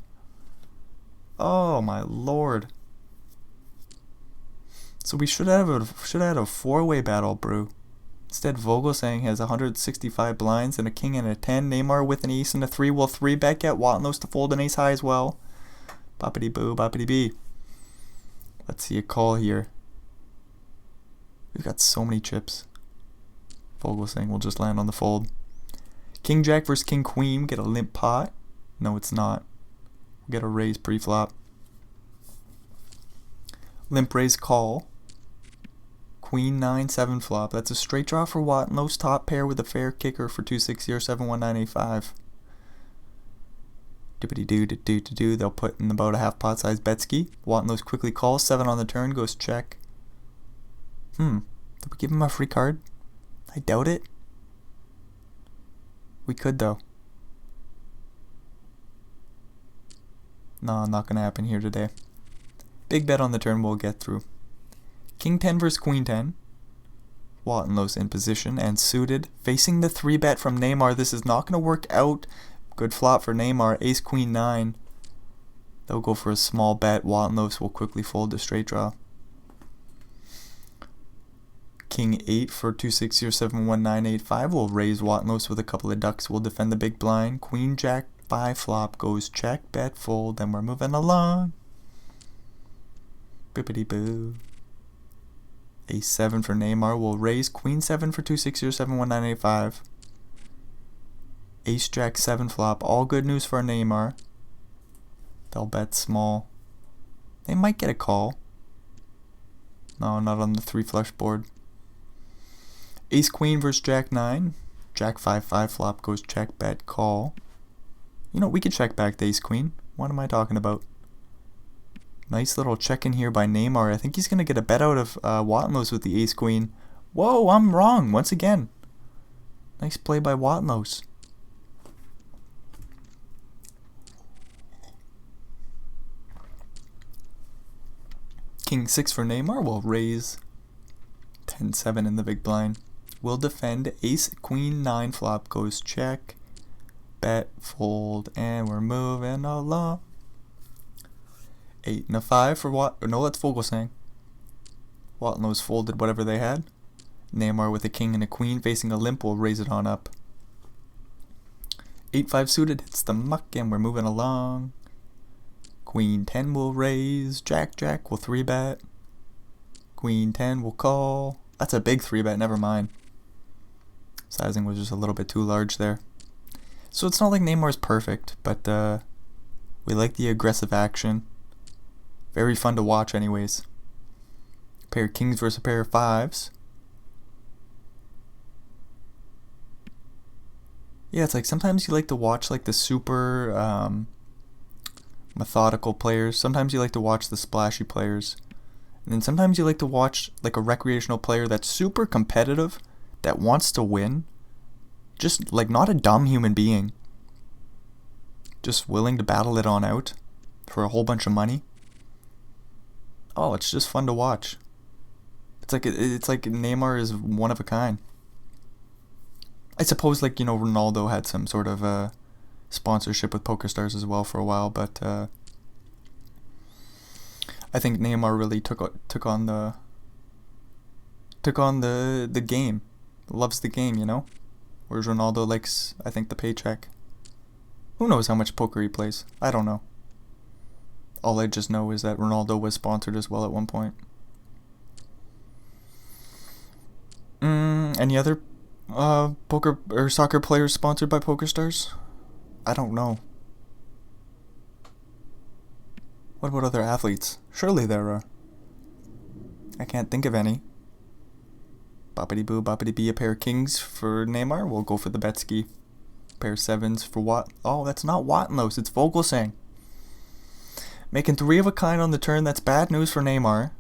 Oh my lord. So we should have a 4-way battle brew. Instead, Vogelsang has 165 blinds and a king and a 10. Neymar with an ace and a 3 will 3-bet get Wattenlos to fold an ace high as well. Boppity boo, boppity bee. Let's see a call here. We've got so many chips. Vogelsang will just land on the fold. King jack versus king queen. Get a limp pot. No, it's not. We'll get a raise pre-flop. Limp raise call. Queen 9 7 flop. That's a straight draw for Wattenlow's top pair with a fair kicker for 260 or 71985. Doopity doo doo doo doo doo. They'll put in about a half pot size Betsky. Wattenlow's quickly calls 7 on the turn, goes check. Did we give him a free card? I doubt it. We could though. No, not gonna happen here today. Big bet on the turn we'll get through. King 10 versus Queen 10. Wattenlow's in position and suited. Facing the 3-bet from Neymar. This is not gonna work out. Good flop for Neymar. Ace Queen 9. They'll go for a small bet. Wattenlow's will quickly fold the straight draw. King 8 for 260 or 71985. We'll raise Wattenlow's with a couple of ducks. We'll defend the big blind. Queen Jack 5 flop goes check, bet, fold. Then we're moving along. Bippity boo. Ace 7 for Neymar. We'll raise Queen 7 for 260 or 71985. Ace Jack 7 flop. All good news for Neymar. They'll bet small. They might get a call. No, not on the 3 flush board. Ace Queen versus Jack 9. Jack 5 5 flop goes check, bet, call. You know, we can check back the Ace Queen. What am I talking about? Nice little check in here by Neymar. I think he's going to get a bet out of Wattenlow's with the Ace Queen. Whoa, I'm wrong once again. Nice play by Wattenlow's. King 6 for Neymar. We'll raise 10-7 in the big blind. We'll defend. Ace Queen 9 flop goes check, bet, fold, and we're moving along. 8 and a 5 for no, that's Vogelsang. Wattenlow's folded whatever they had. Neymar with a king and a queen facing a limp will raise it on up. 8-5 suited hits the muck and we're moving along. Queen 10 will raise. Jack Jack will 3-bet. Queen 10 will call. That's a big 3-bet, never mind. Sizing was just a little bit too large there. So it's not like Neymar's perfect, but we like the aggressive action. Very fun to watch anyways. Pair of kings versus a pair of 5s. Yeah, it's like sometimes you like to watch like the super methodical players. Sometimes you like to watch the splashy players. And then sometimes you like to watch like a recreational player that's super competitive, that wants to win. Just like not a dumb human being. Just willing to battle it on out for a whole bunch of money. Oh, it's just fun to watch. It's like Neymar is one of a kind. I suppose like, you know, Ronaldo had some sort of sponsorship with PokerStars as well for a while, but I think Neymar really took on the game. Loves the game, you know? Whereas Ronaldo likes, I think, the paycheck. Who knows how much poker he plays? I don't know. All I just know is that Ronaldo was sponsored as well at one point. Any other poker or soccer players sponsored by PokerStars? I don't know. What about other athletes? Surely there are. I can't think of any. Boppity boo, boppity bee. A pair of kings for Neymar. We'll go for the Betsky. Pair of 7s for Watt. Oh, that's not Wattenlow's. It's Vogelsang. Making 3 of a kind on the turn. That's bad news for Neymar.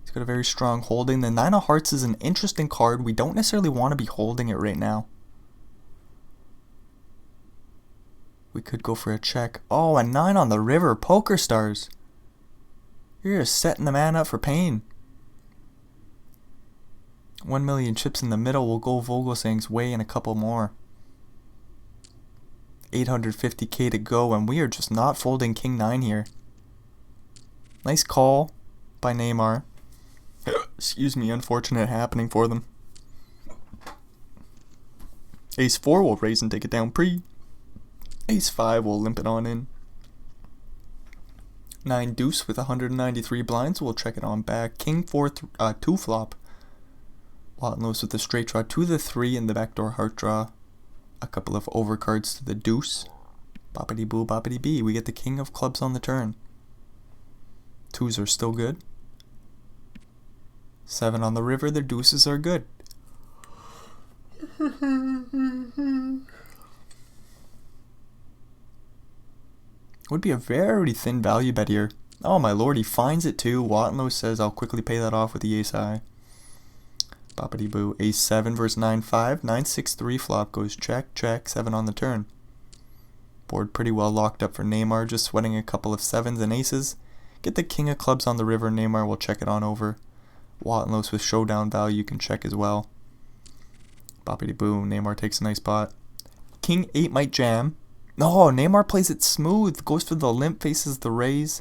He's got a very strong holding. The 9 of hearts is an interesting card. We don't necessarily want to be holding it right now. We could go for a check. Oh, a 9 on the river. PokerStars. You're just setting the man up for pain. 1 million chips in the middle will go Vogelsang's way and a couple more. 850k to go, and we are just not folding King 9 here. Nice call by Neymar. Excuse me, unfortunate happening for them. Ace 4 will raise and take it down pre. Ace 5 will limp it on in. 9 deuce with 193 blinds. We'll check it on back. King 4 2 flop. Wattenlow's with the straight draw to the 3 and the backdoor heart draw. A couple of overcards to the deuce. Boppity boo, boppity bee. We get the king of clubs on the turn. 2s are still good. 7 on the river, the deuces are good. Would be a very thin value bet here. Oh my lord, he finds it too. Wattenlow says, I'll quickly pay that off with the ace high. Boppity boo. Ace 7 versus 9-5. 9-6-3 flop goes check, check, 7 on the turn. Board pretty well locked up for Neymar, just sweating a couple of 7s and aces. Get the king of clubs on the river, Neymar will check it on over. Wattenlow with showdown value can check as well. Boppity boo. Neymar takes a nice pot. King 8 might jam. No, Neymar plays it smooth. Goes for the limp, faces the raise.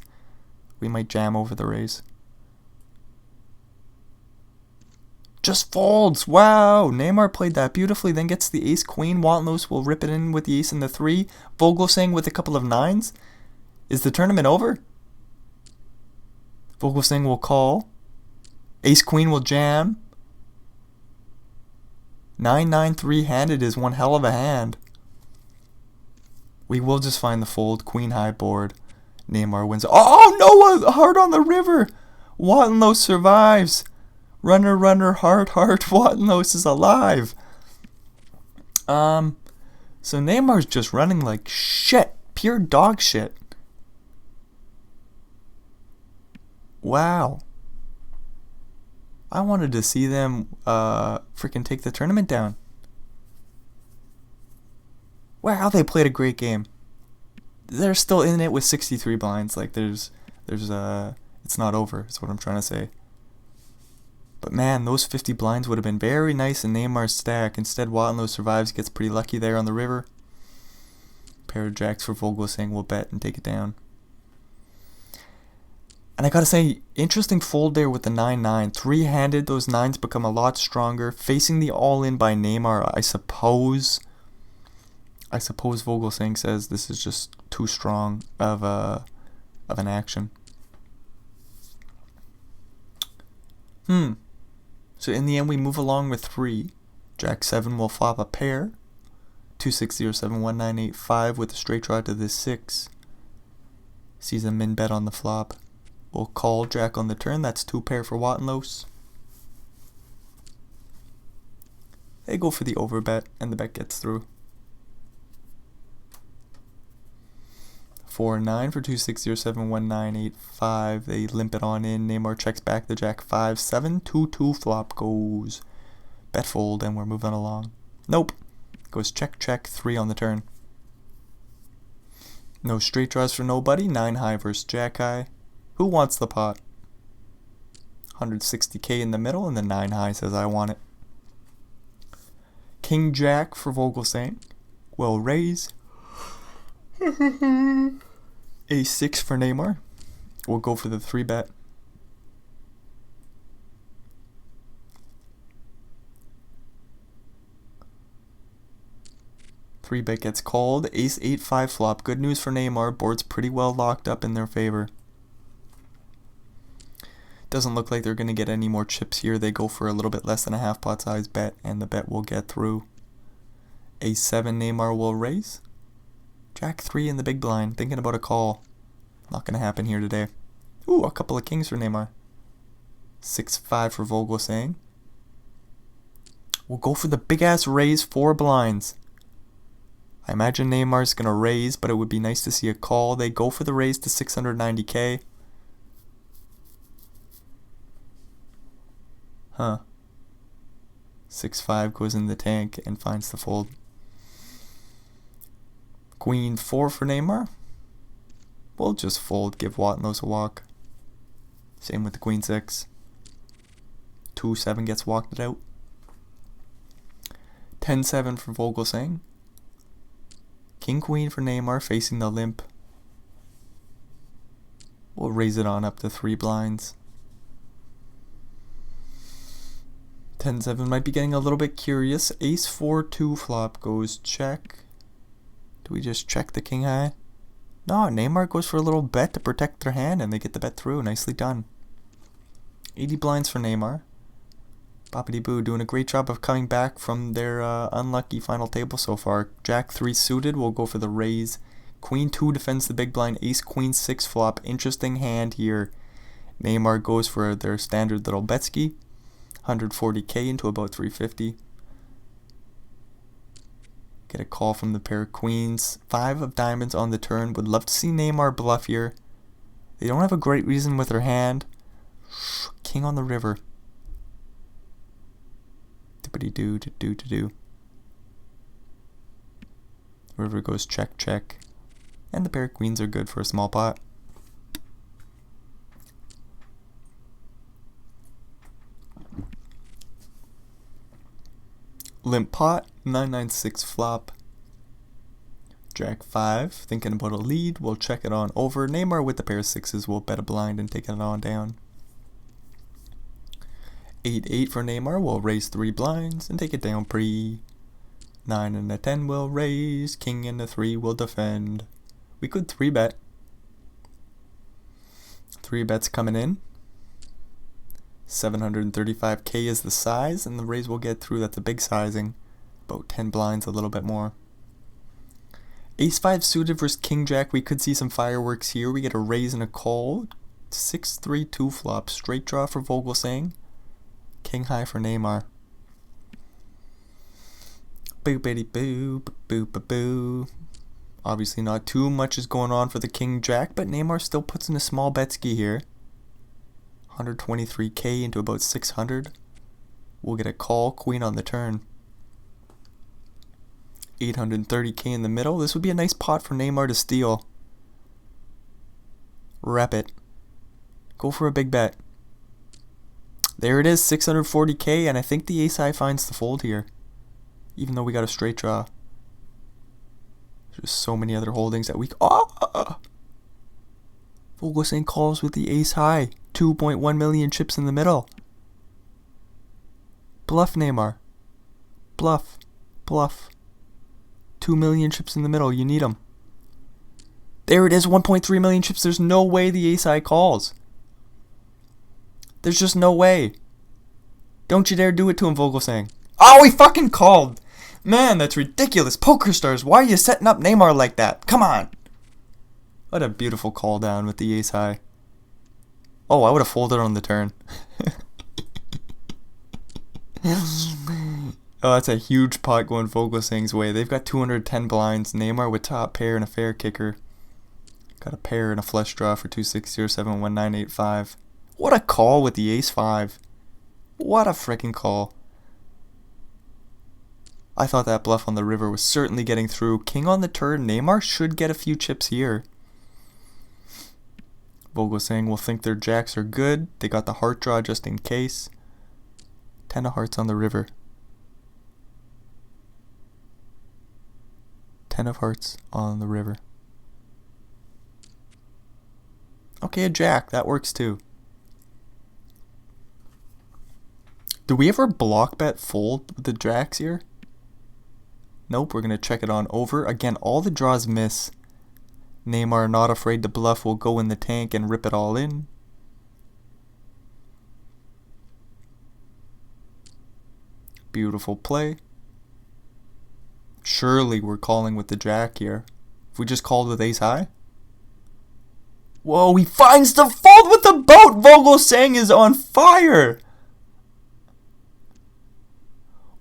We might jam over the raise. Just folds. Wow. Neymar played that beautifully. Then gets the ace queen. Wattenlow will rip it in with the ace and the 3. Vogelsang with a couple of 9s. Is the tournament over? Vogelsang will call. Ace queen will jam. 9-9 handed is one hell of a hand. We will just find the fold. Queen high board. Neymar wins. Oh no! Hard on the river. Wattenlow survives. Runner, runner, heart, heart. Wattenlow is alive. So Neymar's just running like shit. Pure dog shit. Wow. I wanted to see them freaking take the tournament down. Wow, they played a great game. They're still in it with 63 blinds. Like it's not over. That's what I'm trying to say. But man, those 50 blinds would have been very nice in Neymar's stack. Instead, Wattenlow survives, gets pretty lucky there on the river. Pair of jacks for Vogelsang will bet and take it down. And I gotta say, interesting fold there with the 9-9. 3-handed, those 9s become a lot stronger. Facing the all-in by Neymar, I suppose Vogelsang says this is just too strong of an action. So in the end, we move along with 3. Jack 7 will flop a pair. 2-6-0-7-1-9-8-5 with a straight draw to the 6. Sees a min bet on the flop. We'll call Jack on the turn. That's 2 pair for Wattenlow. They go for the overbet, and the bet gets through. 4-9 for 2-6-0-7-1-9-8-5. They limp it on in. Neymar checks back the Jack 5-7. 2-2 flop goes. Bet fold, and we're moving along. Nope. Goes check, check, 3 on the turn. No straight draws for nobody. 9 high versus Jack high. Who wants the pot? 160k in the middle, and the 9 high says I want it. King Jack for Vogelsang. Will raise. A6 for Neymar. We'll go for the 3 bet. Three bet gets called. Ace 8-5 flop. Good news for Neymar. Board's pretty well locked up in their favor. Doesn't look like they're going to get any more chips here. They go for a little bit less than a half pot size bet, and the bet will get through. Ace 7 Neymar will raise. Jack 3 in the big blind. Thinking about a call. Not going to happen here today. Ooh, a couple of kings for Neymar. 6-5 for Vogelsang. We'll go for the big ass raise, 4 blinds. I imagine Neymar's going to raise, but it would be nice to see a call. They go for the raise to 690k. Huh. 6-5 goes in the tank and finds the fold. Queen 4 for Neymar. We'll just fold, give Wattenlow a walk. Same with the Queen 6. 2-7 gets walked it out. 10-7 for Vogelsang. King Queen for Neymar facing the limp. We'll raise it on up to 3 blinds. 10-7 might be getting a little bit curious. Ace 4-2 flop goes check. Do we just check the king high? No, Neymar goes for a little bet to protect their hand, and they get the bet through. Nicely done. 80 blinds for Neymar. Boppity Boo doing a great job of coming back from their unlucky final table so far. Jack 3 suited will go for the raise. Queen 2 defends the big blind. Ace Queen 6 flop. Interesting hand here. Neymar goes for their standard little betski. 140k into about 350. Get a call from the pair of queens. 5 of diamonds on the turn. Would love to see Neymar bluff here. They don't have a great reason with their hand. King on the river. Do. River goes check, check. And the pair of queens are good for a small pot. Limp pot, 996 flop. Jack 5, thinking about a lead, we'll check it on over. Neymar with the pair of 6s will bet a blind and take it on down. 8-8 for Neymar, we'll raise 3 blinds and take it down pre. 9 and a 10 will raise, king and a 3 will defend. We could 3-bet. 3 bets coming in. 735k is the size, and the raise will get through. That's a big sizing. About 10 blinds, a little bit more. Ace 5 suited versus King Jack. We could see some fireworks here. We get a raise and a call. 6-3-2 flop. Straight draw for Vogelsang. King high for Neymar. Boopity boo, boo, boo, boo. Obviously not too much is going on for the King Jack, but Neymar still puts in a small bet ski here. 123k into about 600. We'll get a call, queen on the turn. 830k in the middle. This would be a nice pot for Neymar to steal. Rep it. Go for a big bet. There it is, 640k, and I think the ace high finds the fold here. Even though we got a straight draw. There's so many other holdings that we... Oh! Vogelsang calls with the ace high. 2.1 million chips in the middle. Bluff, Neymar. Bluff. Bluff. 2 million chips in the middle. You need them. There it is, 1.3 million chips. There's no way the ace high calls. There's just no way. Don't you dare do it to him, Vogelsang. Oh, he fucking called. Man, that's ridiculous. Poker stars, why are you setting up Neymar like that? Come on. What a beautiful call down with the ace high. Oh, I would have folded on the turn. Oh, that's a huge pot going Vogelsang's way. They've got 210 blinds. Neymar with top pair and a fair kicker. Got a pair and a flush draw for 26071985. What a call with the ace 5. What a freaking call. I thought that bluff on the river was certainly getting through. King on the turn. Neymar should get a few chips here. Vogelsang will think their jacks are good. They got the heart draw just in case. 10 of hearts on the river. 10 of hearts on the river. Okay, a jack. That works too. Do we ever block bet fold with the jacks here? Nope, we're going to check it on over. Again, all the draws miss. Neymar, not afraid to bluff, will go in the tank and rip it all in. Beautiful play. Surely we're calling with the jack here. If we just called with ace high. Whoa, he finds the fold with the boat! Vogelsang is on fire!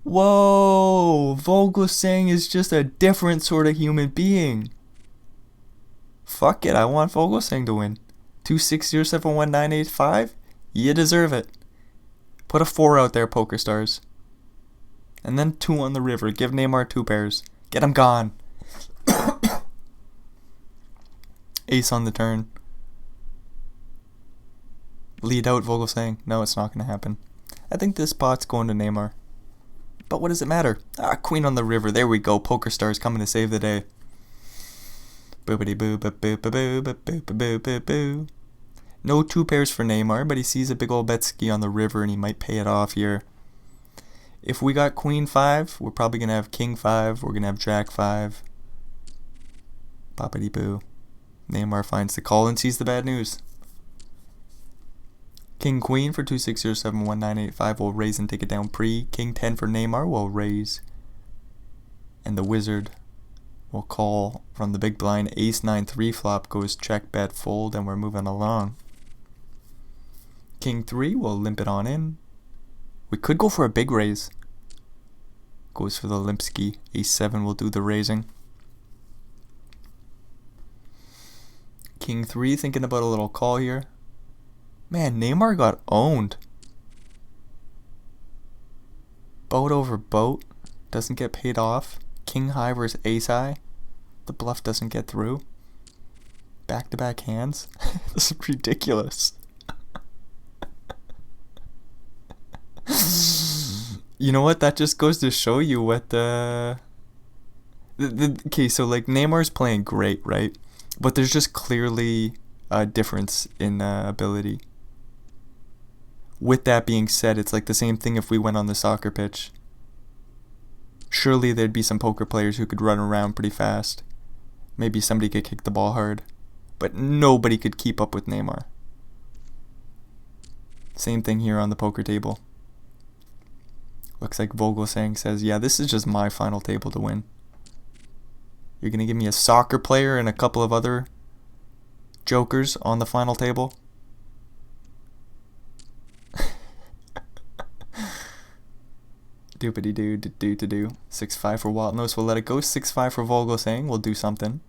Whoa, Vogelsang is just a different sort of human being. Fuck it, I want Vogelsang to win. 260711985? You deserve it. Put a 4 out there, poker stars. And then 2 on the river. Give Neymar 2 pairs. Get him gone. Ace on the turn. Lead out Vogelsang. No, it's not going to happen. I think this pot's going to Neymar. But what does it matter? Ah, queen on the river. There we go. Poker stars coming to save the day. Boopity boo boo boo boo boo boo boo boo boo boo. No 2 pairs for Neymar, but he sees a big old bet ski on the river and he might pay it off here. If we got queen 5, we're probably going to have king 5. We're going to have jack 5. Boppity boo. Neymar finds the call and sees the bad news. King queen for 260711985 will raise and take it down pre. King 10 for Neymar will raise. And the wizard will call from the big blind. Ace 9 3 flop goes check, bet, fold, and we're moving along. King 3 will limp it on in. We could go for a big raise. Goes for the Limpsky. A7 will do the raising. King 3 thinking about a little call here. Man, Neymar got owned. Boat over boat. Doesn't get paid off. King high versus ace high. The bluff doesn't get through. Back-to-back hands. This is ridiculous. You know what? That just goes to show you what okay, so like Neymar's playing great, right? But there's just clearly a difference in ability. With that being said, it's like the same thing if we went on the soccer pitch. Surely there'd be some poker players who could run around pretty fast. Maybe somebody could kick the ball hard. But nobody could keep up with Neymar. Same thing here on the poker table. Looks like Vogelsang says, yeah, this is just my final table to win. You're going to give me a soccer player and a couple of other jokers on the final table? Doopity doo do to do. 6-5 for Waltnos. We'll let it go. 6-5 for Vogelsang. We'll do something.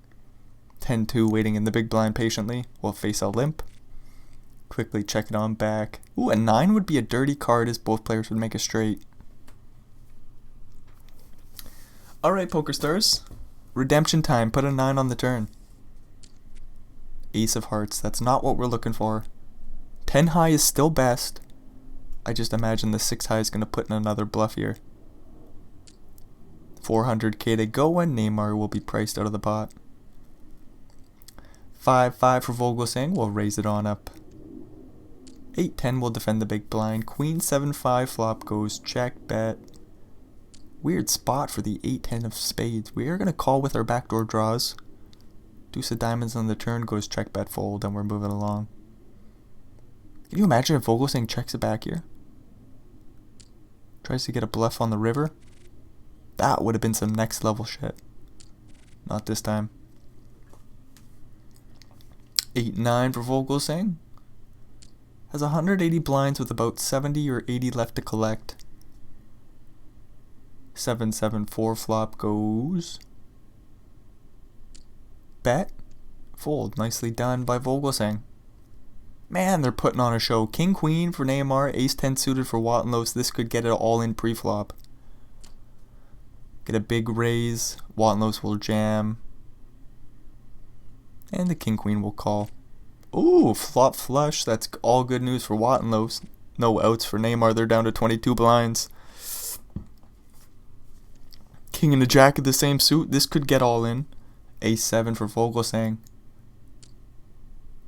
10-2 waiting in the big blind patiently. We'll face a limp. Quickly check it on back. Ooh, a 9 would be a dirty card as both players would make a straight. Alright, Poker Stars. Redemption time. Put a 9 on the turn. Ace of hearts. That's not what we're looking for. 10 high is still best. I just imagine the 6 high is going to put in another bluff here. 400k to go and Neymar will be priced out of the pot. 5-5 for Vogelsang. We'll raise it on up. 8-10 will defend the big blind. Queen 7-5 flop goes check bet. Weird spot for the 8-10 of spades. We are going to call with our backdoor draws. Deuce of diamonds on the turn goes check bet fold and we're moving along. Can you imagine if Vogelsang checks it back here? Tries to get a bluff on the river. That would have been some next level shit. Not this time. 8-9 for Vogelsang. Has 180 blinds with about 70 or 80 left to collect. 7-7-4 flop goes. Bet. Fold. Nicely done by Vogelsang. Man, they're putting on a show. King Queen for Neymar. Ace 10 suited for Wattenlos. This could get it all in pre-flop. Get a big raise. Wattenlos will jam. And the King Queen will call. Ooh, flop flush. That's all good news for Wattenlos. No outs for Neymar. They're down to 22 blinds. King and a jack of the same suit. This could get all in. Ace 7 for Vogelsang.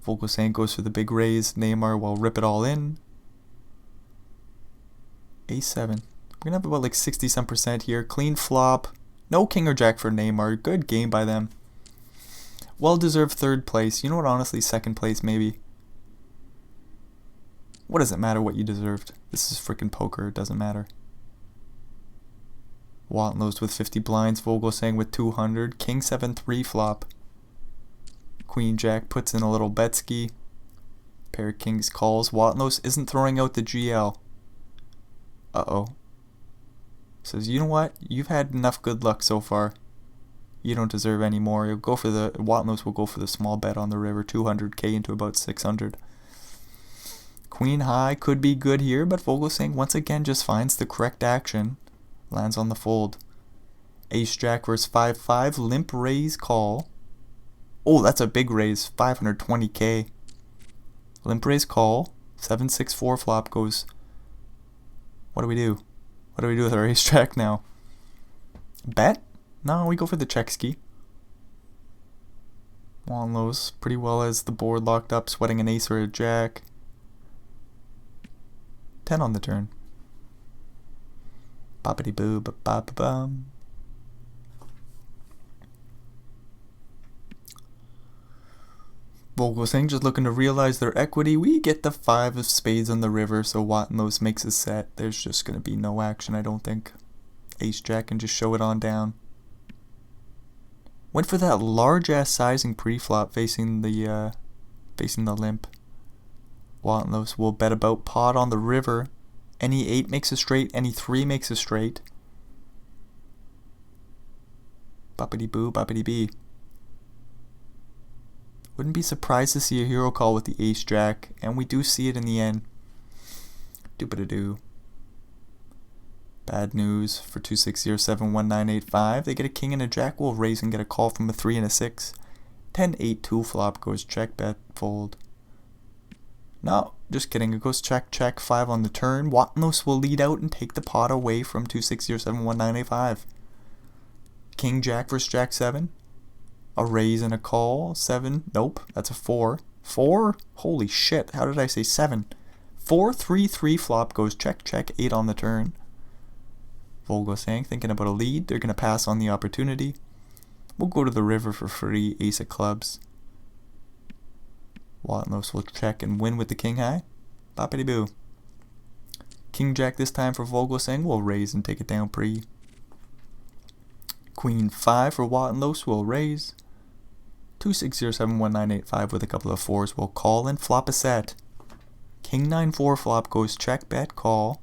Vogelsang goes for the big raise. Neymar will rip it all in. Ace 7. We're going to have about like 60 some percent here. Clean flop. No king or jack for Neymar. Good game by them. Well-deserved third place. You know what, honestly, second place maybe. What does it matter what you deserved? This is freaking poker. It doesn't matter. Wattenlos with 50 blinds. Vogelsang with 200. King 7-3 flop. Queen Jack puts in a little betski. Pair of kings calls. Wattenlos isn't throwing out the GL. Uh-oh. Says, you know what? You've had enough good luck so far. You don't deserve any more. You'll go for the Wattenlos will go for the small bet on the river. 200k into about 600. Queen high could be good here, but Vogelsang once again just finds the correct action. Lands on the fold. Ace Jack versus 5-5. Limp raise call. Oh, that's a big raise. 520k. Limp raise call. 7-6-4 flop goes. What do we do? What do we do with our ace jack now? Bet? No, we go for the check ski. Wattenlos pretty well as the board locked up, sweating an ace or a jack. 10 on the turn. Boppity boo ba ba ba bum. Vogelsang just looking to realize their equity. We get the 5 of spades on the river, so Wattenlos makes a set. There's just going to be no action, I don't think. Ace Jack can just show it on down. Went for that large-ass sizing pre-flop facing the limp. Wattenlos will bet about pot on the river. Any 8 makes a straight, any 3 makes a straight. Boppity boo, boppity bee. Wouldn't be surprised to see a hero call with the ace jack, and we do see it in the end. Doop-a-da-doo. Bad news for 260719885. They get a king and a jack. We'll raise and get a call from a 3 and a 6. 10-8-2 flop goes check, bet, fold. No, just kidding. It goes check, check, 5 on the turn. Watnos will lead out and take the pot away from 260719885. King jack versus jack 7. A raise and a call. 7. Nope, that's a 4. 4? Holy shit, how did I say 7? 4-3-3 flop goes check, check, 8 on the turn. Vogelsang thinking about a lead. They're going to pass on the opportunity. We'll go to the river for free. Ace of clubs. Watnos will check and win with the king high. Boppity boo. King jack this time for Vogelsang. We'll raise and take it down pre. Queen 5 for Watnos will raise. 260719885 with a couple of 4s will call and flop a set. King 9-4 flop goes check, bet, call.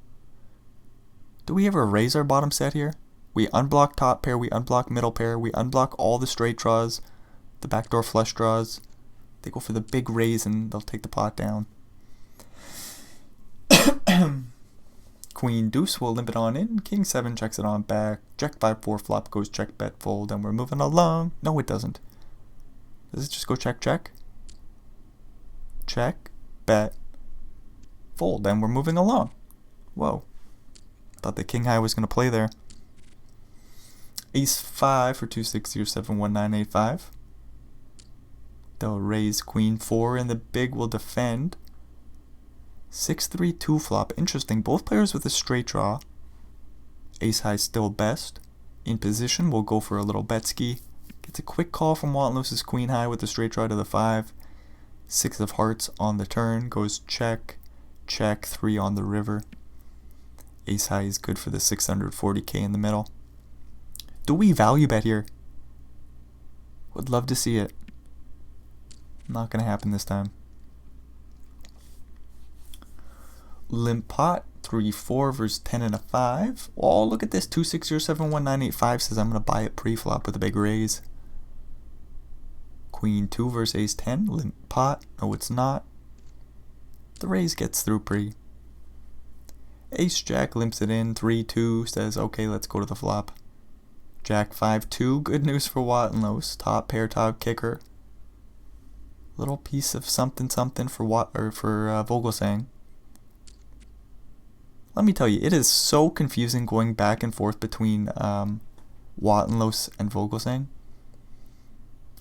Do we ever raise our bottom set here? We unblock top pair, we unblock middle pair, we unblock all the straight draws, the backdoor flush draws. They go for the big raise and they'll take the pot down. Queen deuce will limp it on in. King 7 checks it on back. Jack 5-4 flop goes check, bet, fold, and we're moving along. No, it doesn't. Does it just go check, check? Check, bet, fold, and we're moving along. Whoa. Thought the king high was going to play there. Ace 5 for 260719885. They'll raise queen 4 and the big will defend. 6-3-2 flop. Interesting. Both players with a straight draw. Ace high still best. In position, we'll go for a little bet ski. Gets a quick call from Watnos' queen high with the straight draw to the 5. 6 of hearts on the turn. Goes check, check, 3 on the river. Ace high is good for the 640k in the middle. Do we value bet here? Would love to see it. Not going to happen this time. Limp pot, 3-4 versus 10 and a 5. Oh, look at this. 260719885 says I'm going to buy it pre-flop with a big raise. Queen 2 versus ace 10. Limp pot. No, it's not. The raise gets through pre. Ace jack limps it in. 3-2 says, okay, let's go to the flop. Jack 5-2. Good news for Watnos. Top pair, top kicker. Little piece of something something for Vogelsang. Let me tell you, it is so confusing going back and forth between Watnos and Vogelsang.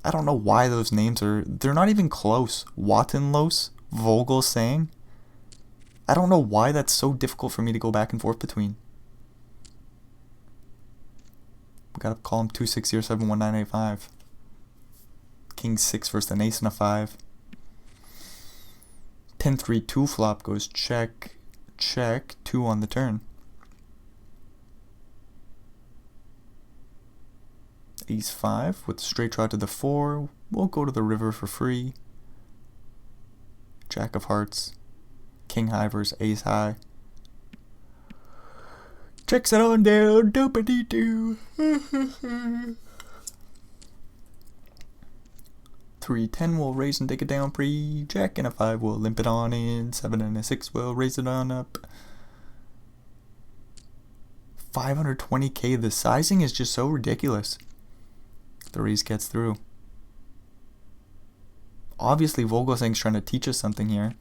I don't know why those names they're not even close. Wattenlos, Vogelsang. I don't know why that's so difficult for me to go back and forth between. We gotta call him 260719885. King 6 versus an ace and a 5. 10-3-2 flop goes check, check, 2 on the turn. Ace 5 with straight draw to the 4. We'll go to the river for free. Jack of hearts. King high versus ace high. Checks it on down. Doopity-doo. 3-10 will raise and take it down pre. Jack and a 5 will limp it on in. 7 and a 6 will raise it on up. 520k. The sizing is just so ridiculous. The raise gets through. Obviously Vogelsang's trying to teach us something here.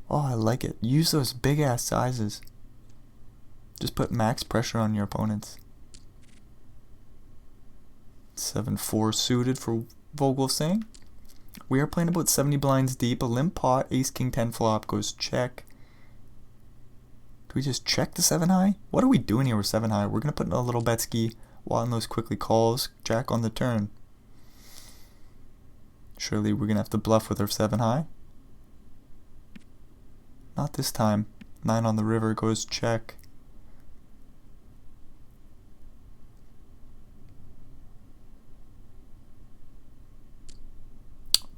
Oh, I like it. Use those big ass sizes. Just put max pressure on your opponents. 7-4 suited for Vogelsang. We are playing about 70 blinds deep. A limp pot. Ace king 10 flop goes check. Do we just check the 7 high? What are we doing here with 7 high? We're going to put in a little bet ski. Watnos quickly calls. Jack on the turn. Surely we're going to have to bluff with our 7 high. Not this time. 9 on the river goes check.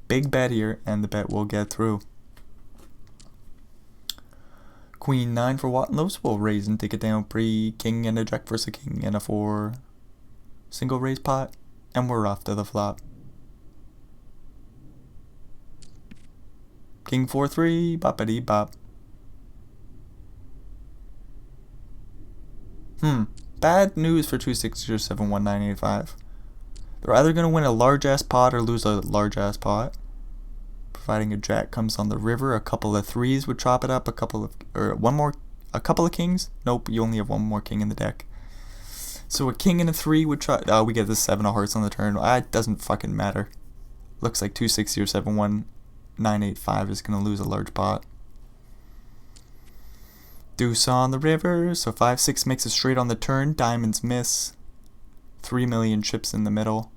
Big bet here, and the bet will get through. Queen 9 for Watt and Lowe's will raise and take it down pre. King and a jack versus a king and a 4. Single raise pot. And we're off to the flop. King 4-3, boppity bop. Bad news for 260719885. They're either gonna win a large ass pot or lose a large ass pot. Providing a jack comes on the river, a couple of 3s would chop it up, a couple of kings. Nope, you only have one more king in the deck. So a king and a 3 would try. Oh, we get the 7 of hearts on the turn. It doesn't fucking matter. Looks like 260719885 is gonna lose a large pot. Deuce on the river, so 5-6 makes it straight on the turn. Diamonds miss. 3 million chips in the middle.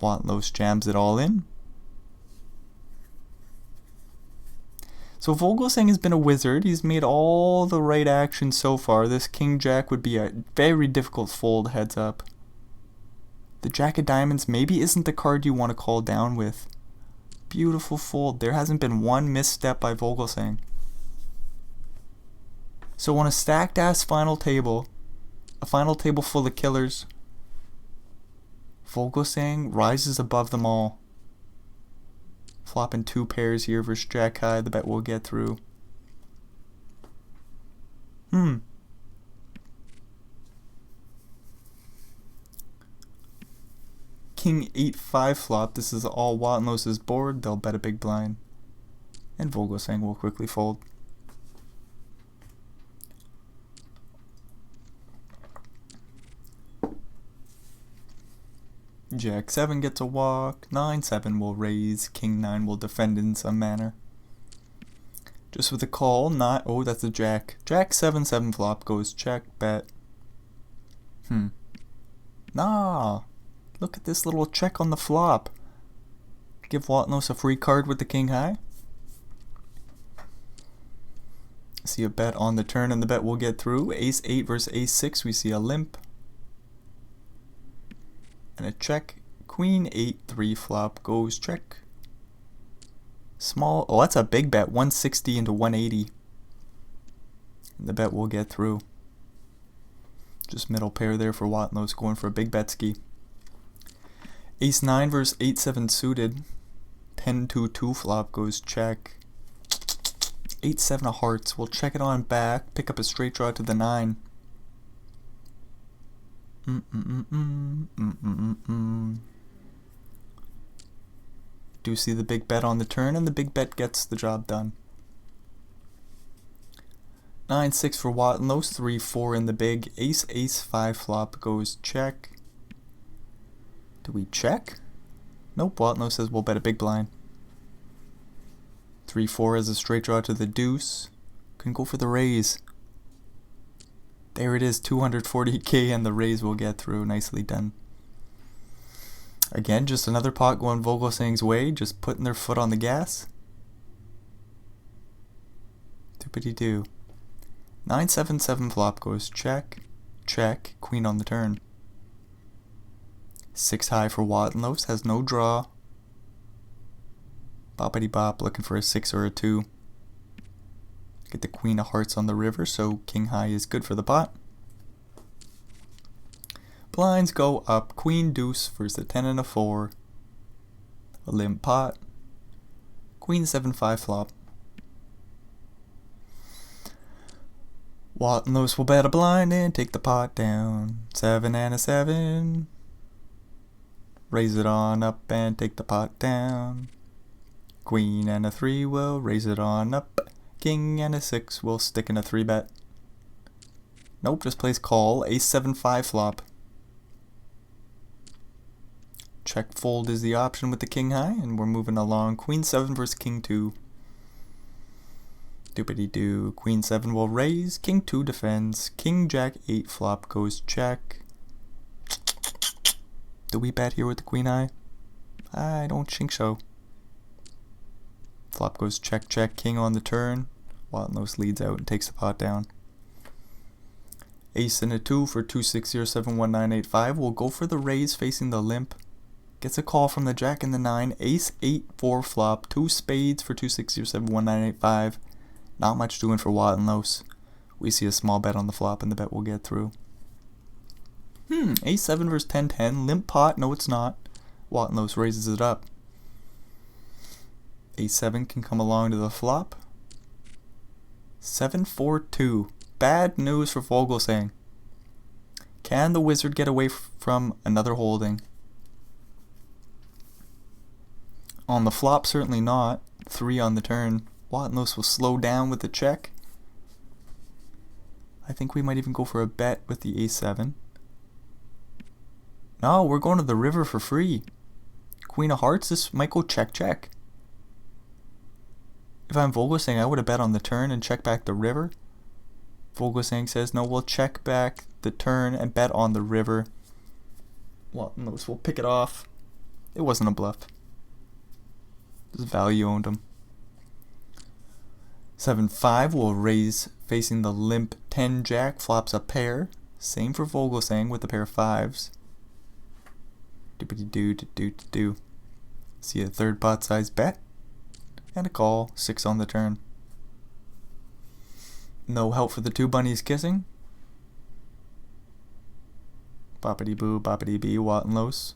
Wantlos jams it all in. So Vogelsang has been a wizard. He's made all the right actions so far. This king jack would be a very difficult fold, heads up. The jack of diamonds maybe isn't the card you want to call down with. Beautiful fold. There hasn't been one misstep by Vogelsang. So on a stacked ass final table, a final table full of killers, Vogelsang rises above them all. Flopping 2 pairs here versus jack high, the bet will get through. King 8-5 flop. This is all Wattenlos's board. They'll bet a big blind. And Vogelsang will quickly fold. Jack 7 gets a walk, 9-7 will raise, King 9 will defend in some manner. Just with a call, not, oh that's a jack. Jack 7-7 flop goes check, bet. Nah, look at this little check on the flop. Give Watnos a free card with the king high. See a bet on the turn and the bet will get through. Ace 8 versus ace 6, we see a limp. And a check. Queen 8-3 flop goes check. Small, oh that's a big bet, 160 into 180. And the bet will get through. Just middle pair there for Watnos, going for a big bet ski. Ace 9 versus 8-7 suited. 10-2 flop goes check. 8-7 of hearts, we'll check it on back, pick up a straight draw to the 9. Do see the big bet on the turn, and the big bet gets the job done. 9-6 for Wattenlos, 3-4 in the big. Ace 5 flop goes check. Do we check? Nope, Wattenlos says we'll bet a big blind. 3-4 as a straight draw to the deuce. Can go for the raise. There it is, 240k, and the raise will get through. Nicely done. Again, just another pot going Vogelsang's way, just putting their foot on the gas. Doopity-doo. 9-7 flop goes check, check, queen on the turn. 6 high for Wattenlos, has no draw. Boppity bop, looking for a 6 or a 2. Get the queen of hearts on the river, so king high is good for the pot. Blinds go up, queen deuce versus a 10 and a 4. A limp pot. Queen 7-5 flop. Wattenlos will bet a blind and take the pot down. 7 and a 7. Raise it on up and take the pot down. Queen and a 3 will raise it on up. King and a 6 will stick in a 3 bet. Nope, just plays call. Ace 7-5 flop. Check fold is the option with the king high, and we're moving along. Queen 7 versus king 2. Doopity-doo. Queen 7 will raise. King 2 defends. King jack 8 flop goes check. Do we bet here with the queen high? I don't think so. Flop goes check, check, king on the turn. Wattenlos leads out and takes the pot down. Ace and a 2 for 260719885. We'll go for the raise facing the limp. Gets a call from the jack and the 9. Ace 8-4 flop. 2 spades for 260719885. Not much doing for Watt and Los. We see a small bet on the flop and the bet will get through. A7 versus 10-10. Limp pot. No, it's not. Watt and Los raises it up. A7 can come along to the flop. 7-4-2. Bad news for Vogelsang. Can the wizard get away from another holding? On the flop, certainly not. 3 on the turn. Watt and Los will slow down with the check. I think we might even go for a bet with the A7. No, we're going to the river for free. Queen of hearts, this might go check, check. If I'm Vogelsang, I would have bet on the turn and check back the river. Vogelsang says, no, we'll check back the turn and bet on the river. Watt and Los will pick it off. It wasn't a bluff. His value owned him. 7-5 will raise facing the limp 10 jack, flops a pair. Same for Vogelsang with a pair of fives. Do. See a third pot size bet. And a call, 6 on the turn. No help for the two bunnies kissing. Boppity boo, boppity bee, Watt and Los.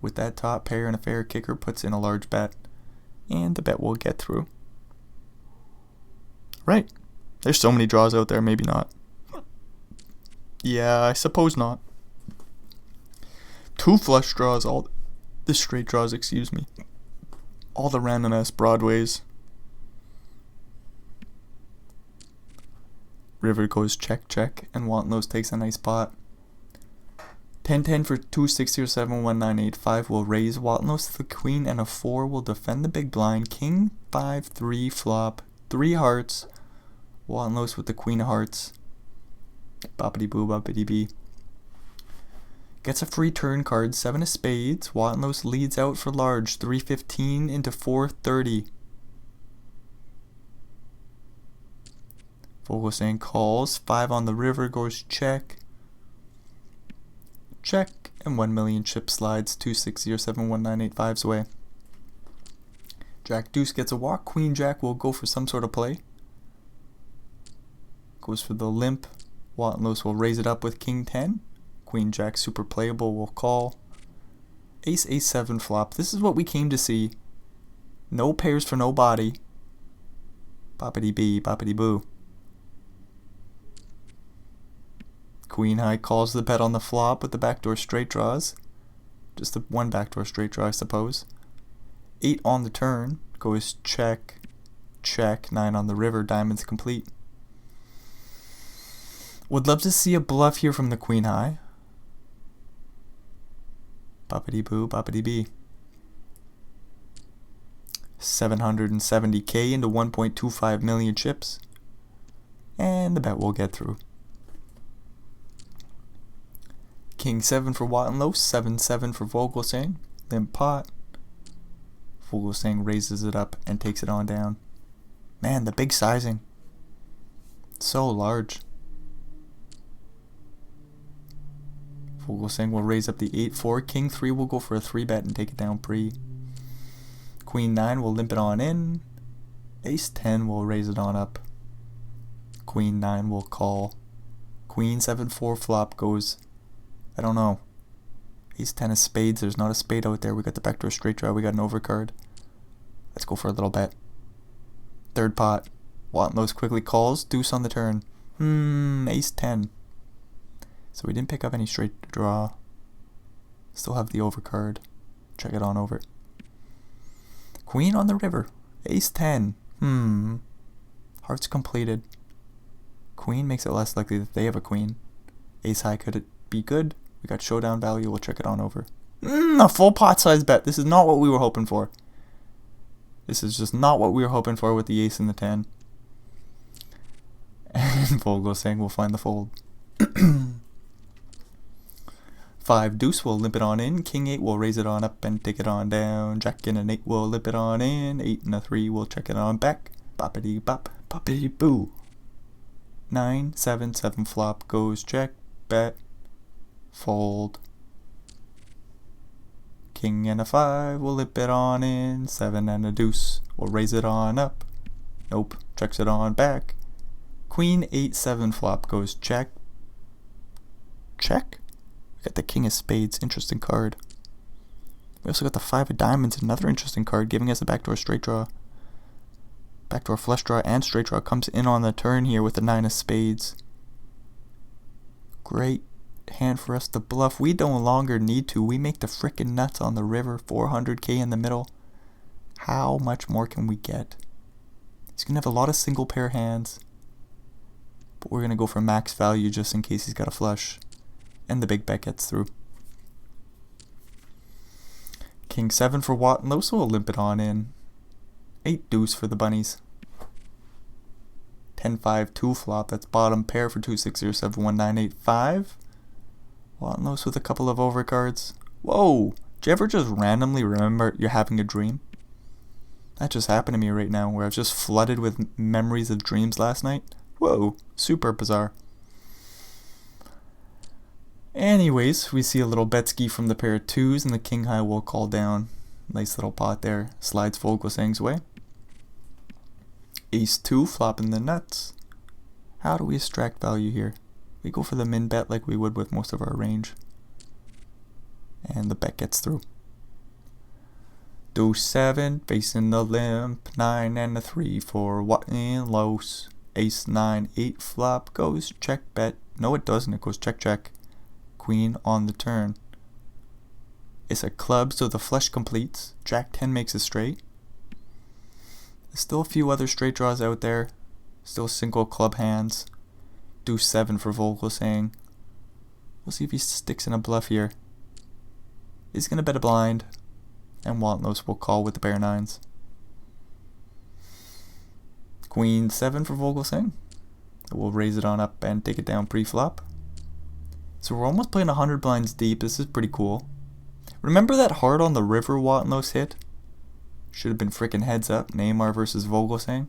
With that top pair and a fair kicker puts in a large bet. And the bet will get through. Right. There's so many draws out there, maybe not. Yeah, I suppose not. 2 flush draws, all the straight draws, excuse me. All the random ass broadways. River goes check, check, and Watt and Los takes a nice pot. 10-10 for 260 or 7-1-9-8-5 will raise. Watt and Los to the queen, and a 4 will defend the big blind. King 5-3 flop, 3 hearts. Watt and Los with the queen of hearts. Boppity boo, boppity bee. Gets a free turn card, 7 of spades. Watt and Los leads out for large, 315 into 430. Vogelsang calls, 5 on the river goes check. Check, and 1 million chip slides 260 or 7-1-9-8-5's away. Jack deuce gets a walk, queen jack will go for some sort of play. Goes for the limp. Watt and Los will raise it up with king 10. Queen jack super playable will call. Ace A7 flop. This is what we came to see. No pairs for no body. Boppity bee, boppity boo. Queen high calls the bet on the flop with the backdoor straight draws. Just the one backdoor straight draw, I suppose. 8 on the turn. Goes check, check. 9 on the river. Diamonds complete. Would love to see a bluff here from the queen high. Boppity boo, boppity bee. 770k into 1.25 million chips. And the bet will get through. King 7 for Watt and Los, 7-7 for Vogelsang. Limp pot. Vogelsang raises it up and takes it on down. Man, the big sizing. So large. Vogelsang will raise up the 8-4. King 3 will go for a 3 bet and take it down pre. Queen 9 will limp it on in. Ace 10 will raise it on up. Queen 9 will call. Queen 7-4 flop goes. I don't know. Ace 10 of spades. There's not a spade out there. We got the backdoor straight draw. We got an overcard. Let's go for a little bet. Third pot. Watt and Los quickly calls. Deuce on the turn. Ace 10. So we didn't pick up any straight draw. Still have the overcard. Check it on over. Queen on the river. Ace 10. Hearts completed. Queen makes it less likely that they have a queen. Ace high, could it be good? We got showdown value. We'll check it on over. A full pot size bet. This is not what we were hoping for. This is just not what we were hoping for with the ace and the 10. And Vogelsang will find the fold. 5 deuce will limp it on in. King 8 will raise it on up and take it on down. Jack and an 8 will limp it on in. 8 and a 3 will check it on back. Boppity bop, boppity boo. 9, 7, 7 flop goes check, bet, fold. King and a 5 will limp it on in. 7 and a deuce will raise it on up Nope. Checks it on back. Queen 8-7 flop goes check. Check? We got the king of spades. Interesting card. We also got the 5 of diamonds. Another interesting card, giving us a backdoor straight draw. Backdoor flush draw and straight draw comes in on the turn here with the 9 of spades. Great hand for us to bluff. We no longer need to. We make the frickin' nuts on the river. 400k in the middle. How much more can we get? He's going to have a lot of single pair hands. But we're going to go for max value just in case he's got a flush. And the big bet gets through. King 7 for Wattenlow, so we'll limp it on in. 8 deuce for the bunnies. 10-5 2 flop, that's bottom pair for 2-6-0-7-1-9-8-5. Wattenlow with a couple of overcards. Whoa! Do you ever just randomly remember you're having a dream? That just happened to me right now, where I was just flooded with memories of dreams last night. Whoa, super bizarre. Anyways, we see a little bet ski from the pair of 2s, and the king high will call down. Nice little pot there. Slides Vogelsang's way. Ace 2 flopping the nuts. How do we extract value here? We go for the min bet like we would with most of our range. And the bet gets through. Deuce 7 facing the limp. 9 and a 3 for Wattenlow. Ace 9 8 flop goes check bet. No, it doesn't. It goes check check. Queen on the turn. It's a club, so the flush completes. Jack 10 makes a straight. There's still a few other straight draws out there. Still single club hands. Deuce 7 for Vogelsang. We'll see if he sticks in a bluff here. He's going to bet a blind. And Wattenlow will call with the pair 9s. Queen 7 for Vogelsang. We'll raise it on up and take it down pre-flop. So we're almost playing 100 blinds deep. This is pretty cool. Remember that heart on the river Wattenlow hit? Should have been freaking heads up. Neymar versus Vogelsang.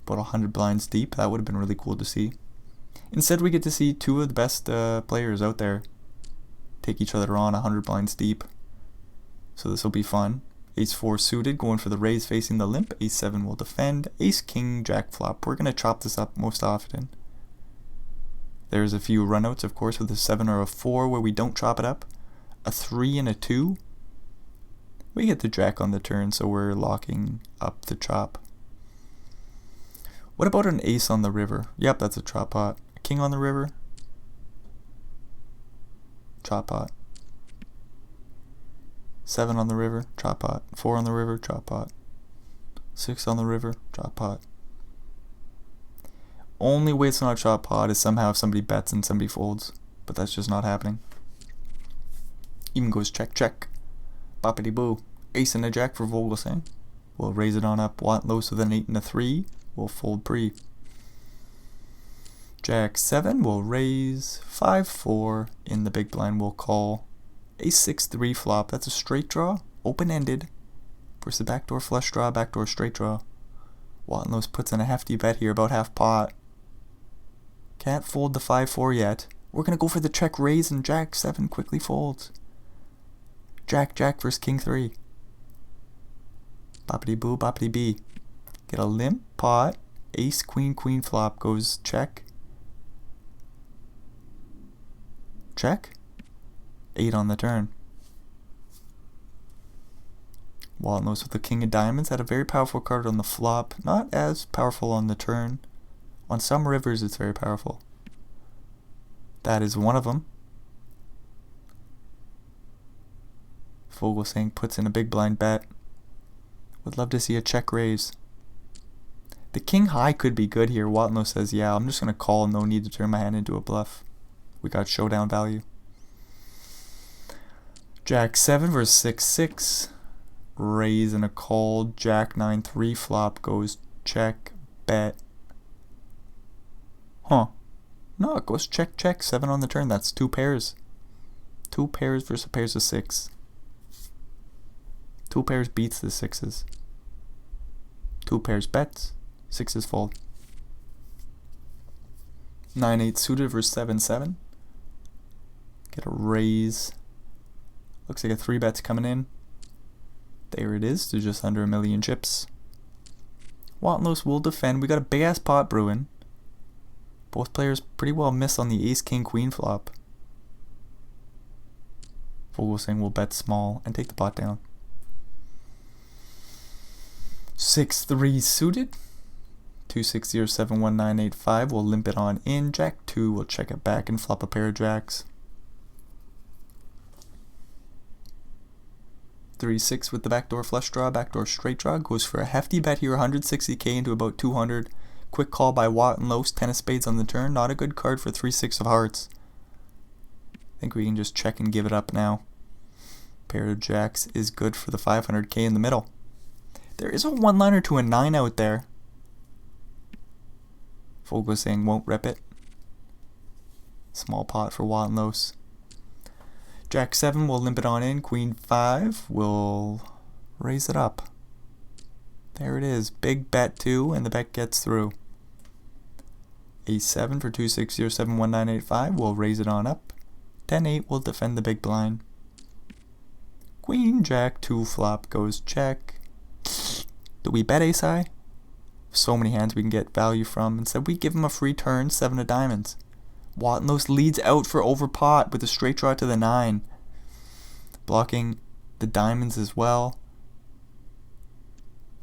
About 100 blinds deep. That would have been really cool to see. Instead, we get to see two of the best players out there take each other on 100 blinds deep. So this will be fun. Ace 4 suited, going for the raise facing the limp. Ace 7 will defend. Ace King Jack flop. We're going to chop this up most often. There's a few runouts, of course, with a 7 or a 4 where we don't chop it up. A 3 and a 2. We get the jack on the turn, so we're locking up the chop. What about an ace on the river? Yep, that's a chop pot. A king on the river. Chop pot. 7 on the river, chop pot. 4 on the river, chop pot. 6 on the river, chop pot. Only way it's not a chop pot is somehow if somebody bets and somebody folds. But that's just not happening. Even goes check check. Boppity boo. Ace and a jack for Vogelsang. We'll raise it on up. Wattenlow with an 8 and a 3. We'll fold pre. Jack 7 will raise. 5-4 in the big blind will call. Ace 6-3 flop. That's a straight draw. Open-ended. Versus a backdoor flush draw, backdoor straight draw. Wattenlow puts in a hefty bet here, about half pot. Can't fold the 5-4 yet. We're going to go for the check raise, and Jack 7 quickly folds. Jack Jack versus King 3. Boppity boo, boppity bee. Get a limp pot. Ace Queen Queen flop goes check. Check. 8 on the turn. Wattenlow with the king of diamonds had a very powerful card on the flop. Not as powerful on the turn. On some rivers it's very powerful. That is one of them. Vogelsang puts in a big blind bet. Would love to see a check raise. The king high could be good here. Wattenlow says, yeah, I'm just going to call. No need to turn my hand into a bluff. We got showdown value. Jack 7 versus 6-6. Raise and a call. Jack 9-3 flop goes check, bet. Huh. No, it goes check, check. 7 on the turn. That's 2 pairs. 2 pairs versus pairs of 6. 2 pairs beats the 6s. 2 pairs bets. 6s fold. 9-8 suited versus 7-7. Get a raise. Looks like a 3 bet's coming in. There it is, to just under 1 million chips. Wattenlos will defend. We got a big ass pot brewing. Both players pretty well miss on the ace king queen flop. Vogelsang will bet small and take the pot down. 6-3 suited. 2-6-0-7-1-9-8-5 will limp it on in. Jack 2 will check it back and flop a pair of jacks. 3-6 with the backdoor flush draw, backdoor straight draw. Goes for a hefty bet here, 160k into about 200. Quick call by Wattenlos, 10 of spades on the turn. Not a good card for 3-6 of hearts. I think we can just check and give it up now. Pair of jacks is good for the 500k in the middle. There is a one-liner to a 9 out there. Vogelsang won't rip it. Small pot for Wattenlos. Jack 7 will limp it on in. Queen 5 will raise it up. There it is. Big bet 2, and the bet gets through. Ace 7 for 2-6-0-7-1-9-8-5 will raise it on up. 10-8 will defend the big blind. Queen Jack 2 flop goes check. Do we bet ace high? So many hands we can get value from. Instead we give him a free turn, 7 of diamonds. Wattenlos leads out for over pot with a straight draw to the 9. Blocking the diamonds as well.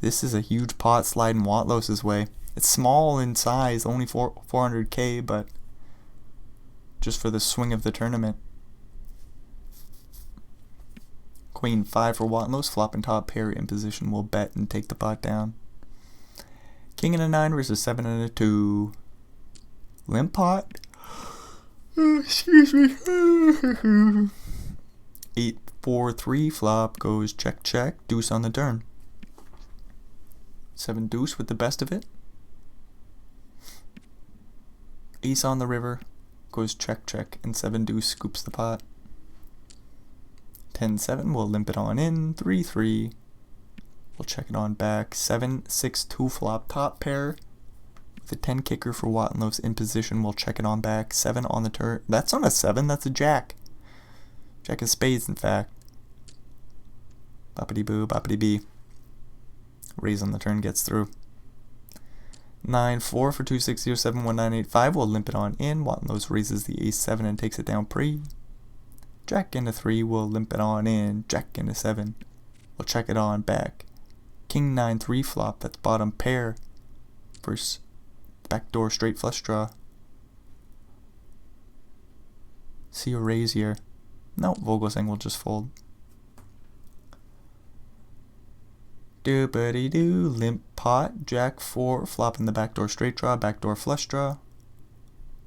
This is a huge pot sliding Wattenlos' way. It's small in size, only 400k, but just for the swing of the tournament. Queen 5 for Wattenlos, flop and top pair in position will bet and take the pot down. King and a 9 versus 7 and a 2. Limp pot. Excuse me. 8-4-3 flop goes check check. Deuce on the turn. 7 deuce with the best of it. Ace on the river goes check check, and 7 deuce scoops the pot. 10-7 will limp it on in. 3-3 we'll check it on back. 7-6-2 flop top pair with a 10 kicker for Wattenlos in position. We'll check it on back. 7 on the turn. That's not a 7, that's a jack. Jack of spades, in fact. Boppity boo, boppity bee. Raise on the turn gets through. 9-4 for 2-6-0-7-1-9-8-5 will limp it on in. Wattenlos raises the ace 7 and takes it down pre. Jack into 3 will limp it on in. Jack into 7 we'll check it on back. King 9-3 flop, that's bottom pair. Versus backdoor straight flush draw. See a raise here. No, Vogelsang will just fold. Doobity-doo, limp pot, Jack 4, flopping the backdoor straight draw, backdoor flush draw.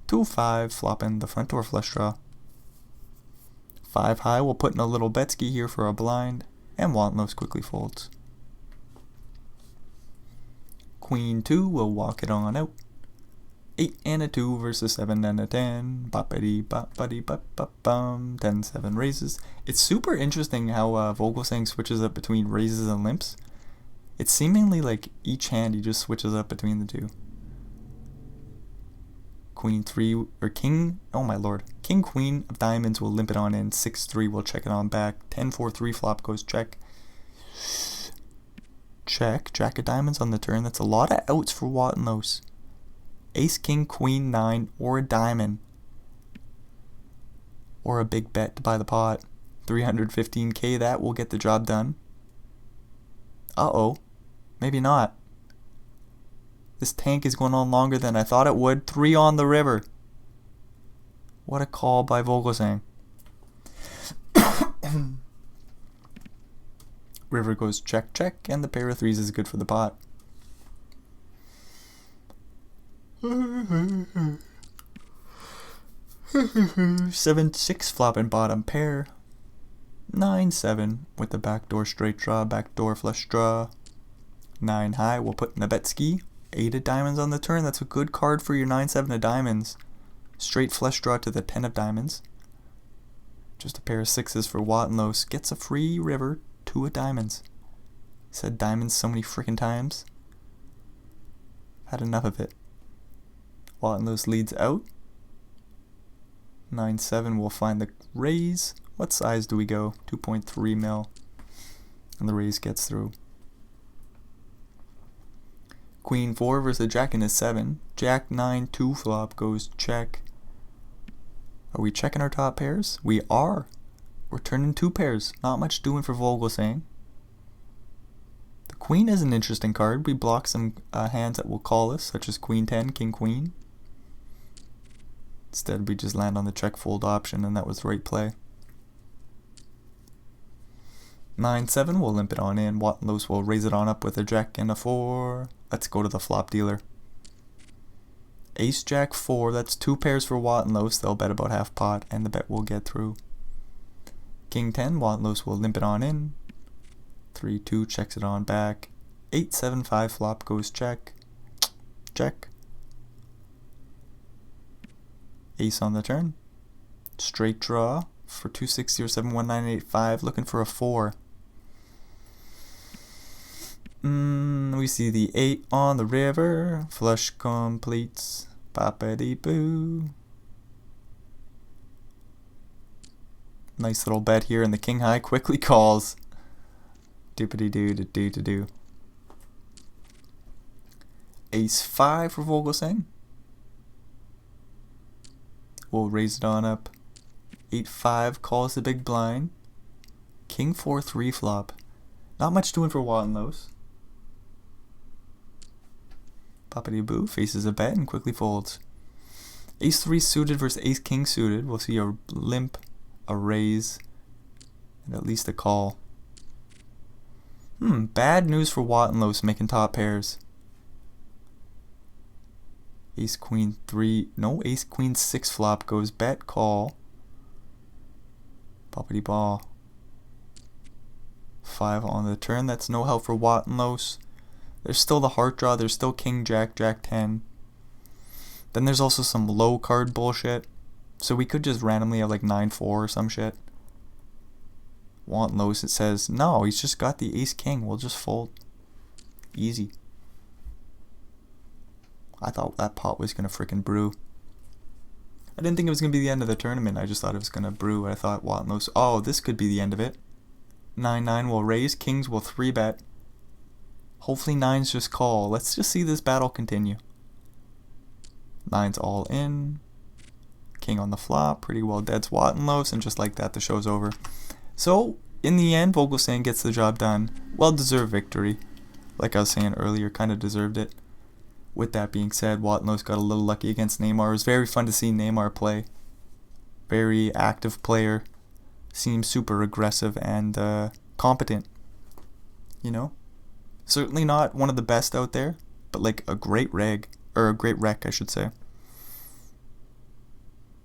2-5, flopping the front door flush draw. 5 high, we'll put in a little betski here for a blind, and Wattenlos quickly folds. Queen 2 will walk it on out. 8 and a 2 versus 7 and a 10. Boppity boppity bop bop bum. 10-7 raises. It's super interesting how Vogelsang switches up between raises and limps. It's seemingly like each hand he just switches up between the two. Queen 3 or king, oh my lord. King queen of diamonds will limp it on in. 6-3 will check it on back. 10-4-3 flop goes check. Check. Jack of diamonds on the turn. That's a lot of outs for Wattenlos. Ace, king, queen, 9, or a diamond. Or a big bet to buy the pot. 315k, that will get the job done. Uh-oh. Maybe not. This tank is going on longer than I thought it would. 3 on the river. What a call by Vogelsang. River goes check, check, and the pair of 3s is good for the pot. 7-6 flopping bottom pair. 9-7 with the backdoor straight draw, backdoor flush draw. 9 high, we'll put in the bet ski. 8 of diamonds on the turn, that's a good card for your 9-7 of diamonds. Straight flush draw to the 10 of diamonds. Just a pair of 6s for Wattenlos. Gets a free river, 2 of diamonds. Said diamonds so many freaking times. Had enough of it. Wattenlos leads out. 9-7 will find the raise. What size do we go? 2.3 mil. And the raise gets through. Queen 4 versus Jack in a 7. Jack 9 2 flop goes check. Are we checking our top pairs? We are. We're turning 2 pairs. Not much doing for Vogelsang. The Queen is an interesting card. We block some hands that will call us, such as Queen 10, King Queen. Instead, we just land on the check fold option, and that was the right play. 9-7, we'll limp it on in. Wattenlos will raise it on up with a Jack and a 4. Let's go to the flop dealer. Ace Jack 4, that's 2 pairs for Wattenlos. They'll bet about half pot, and the bet will get through. King 10, Wattenlos will limp it on in. 3-2, checks it on back. 8-7-5, flop goes check. Check. Ace on the turn. Straight draw for 260 or 71985, looking for a 4. We see the 8 on the river. Flush completes. Boppity-boo. Nice little bet here, and the king high quickly calls. Doopity-doo-doo-doo-doo. Ace 5 for Vogelsang. We'll raise it on up. 8-5 calls the big blind. King 4 3 flop. Not much doing for Wattenlos. Poppity-boo faces a bet and quickly folds. Ace 3 suited versus Ace King suited. We'll see a limp, a raise, and at least a call. Bad news for Wattenlos making top pairs. Ace Queen 3, no, Ace Queen 6 flop goes bet, call. Poppity ball. 5 on the turn, that's no help for Wattenlos. There's still the heart draw, there's still King Jack, Jack 10. Then there's also some low card bullshit. So we could just randomly have like 9-4 or some shit. Wattenlos, it says, no, he's just got the Ace King, we'll just fold. Easy. I thought that pot was gonna freaking brew. I didn't think it was gonna be the end of the tournament, I just thought it was gonna brew. I thought Wattenlos, oh, this could be the end of it. 9-9 will raise, Kings will 3-bet. Hopefully 9s just call. Let's just see this battle continue. 9's all in. King on the flop, pretty well deads Wattenlos, and just like that the show's over. So, in the end, Vogelsang gets the job done. Well-deserved victory. Like I was saying earlier, kind of deserved it. With that being said, Wattenlos got a little lucky against Neymar. It was very fun to see Neymar play. Very active player. Seems super aggressive and competent. You know? Certainly not one of the best out there, but like a great reg, or a great rec, I should say.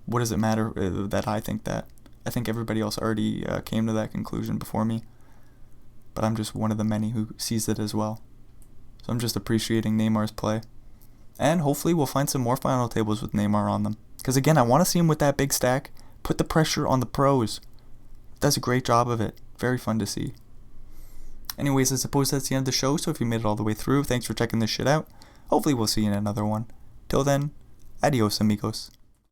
What does it matter that I think that? I think everybody else already came to that conclusion before me. But I'm just one of the many who sees it as well. So I'm just appreciating Neymar's play. And hopefully we'll find some more final tables with Neymar on them. Because again, I want to see him with that big stack. Put the pressure on the pros. Does a great job of it. Very fun to see. Anyways, I suppose that's the end of the show. So if you made it all the way through, thanks for checking this shit out. Hopefully we'll see you in another one. Till then, adios amigos.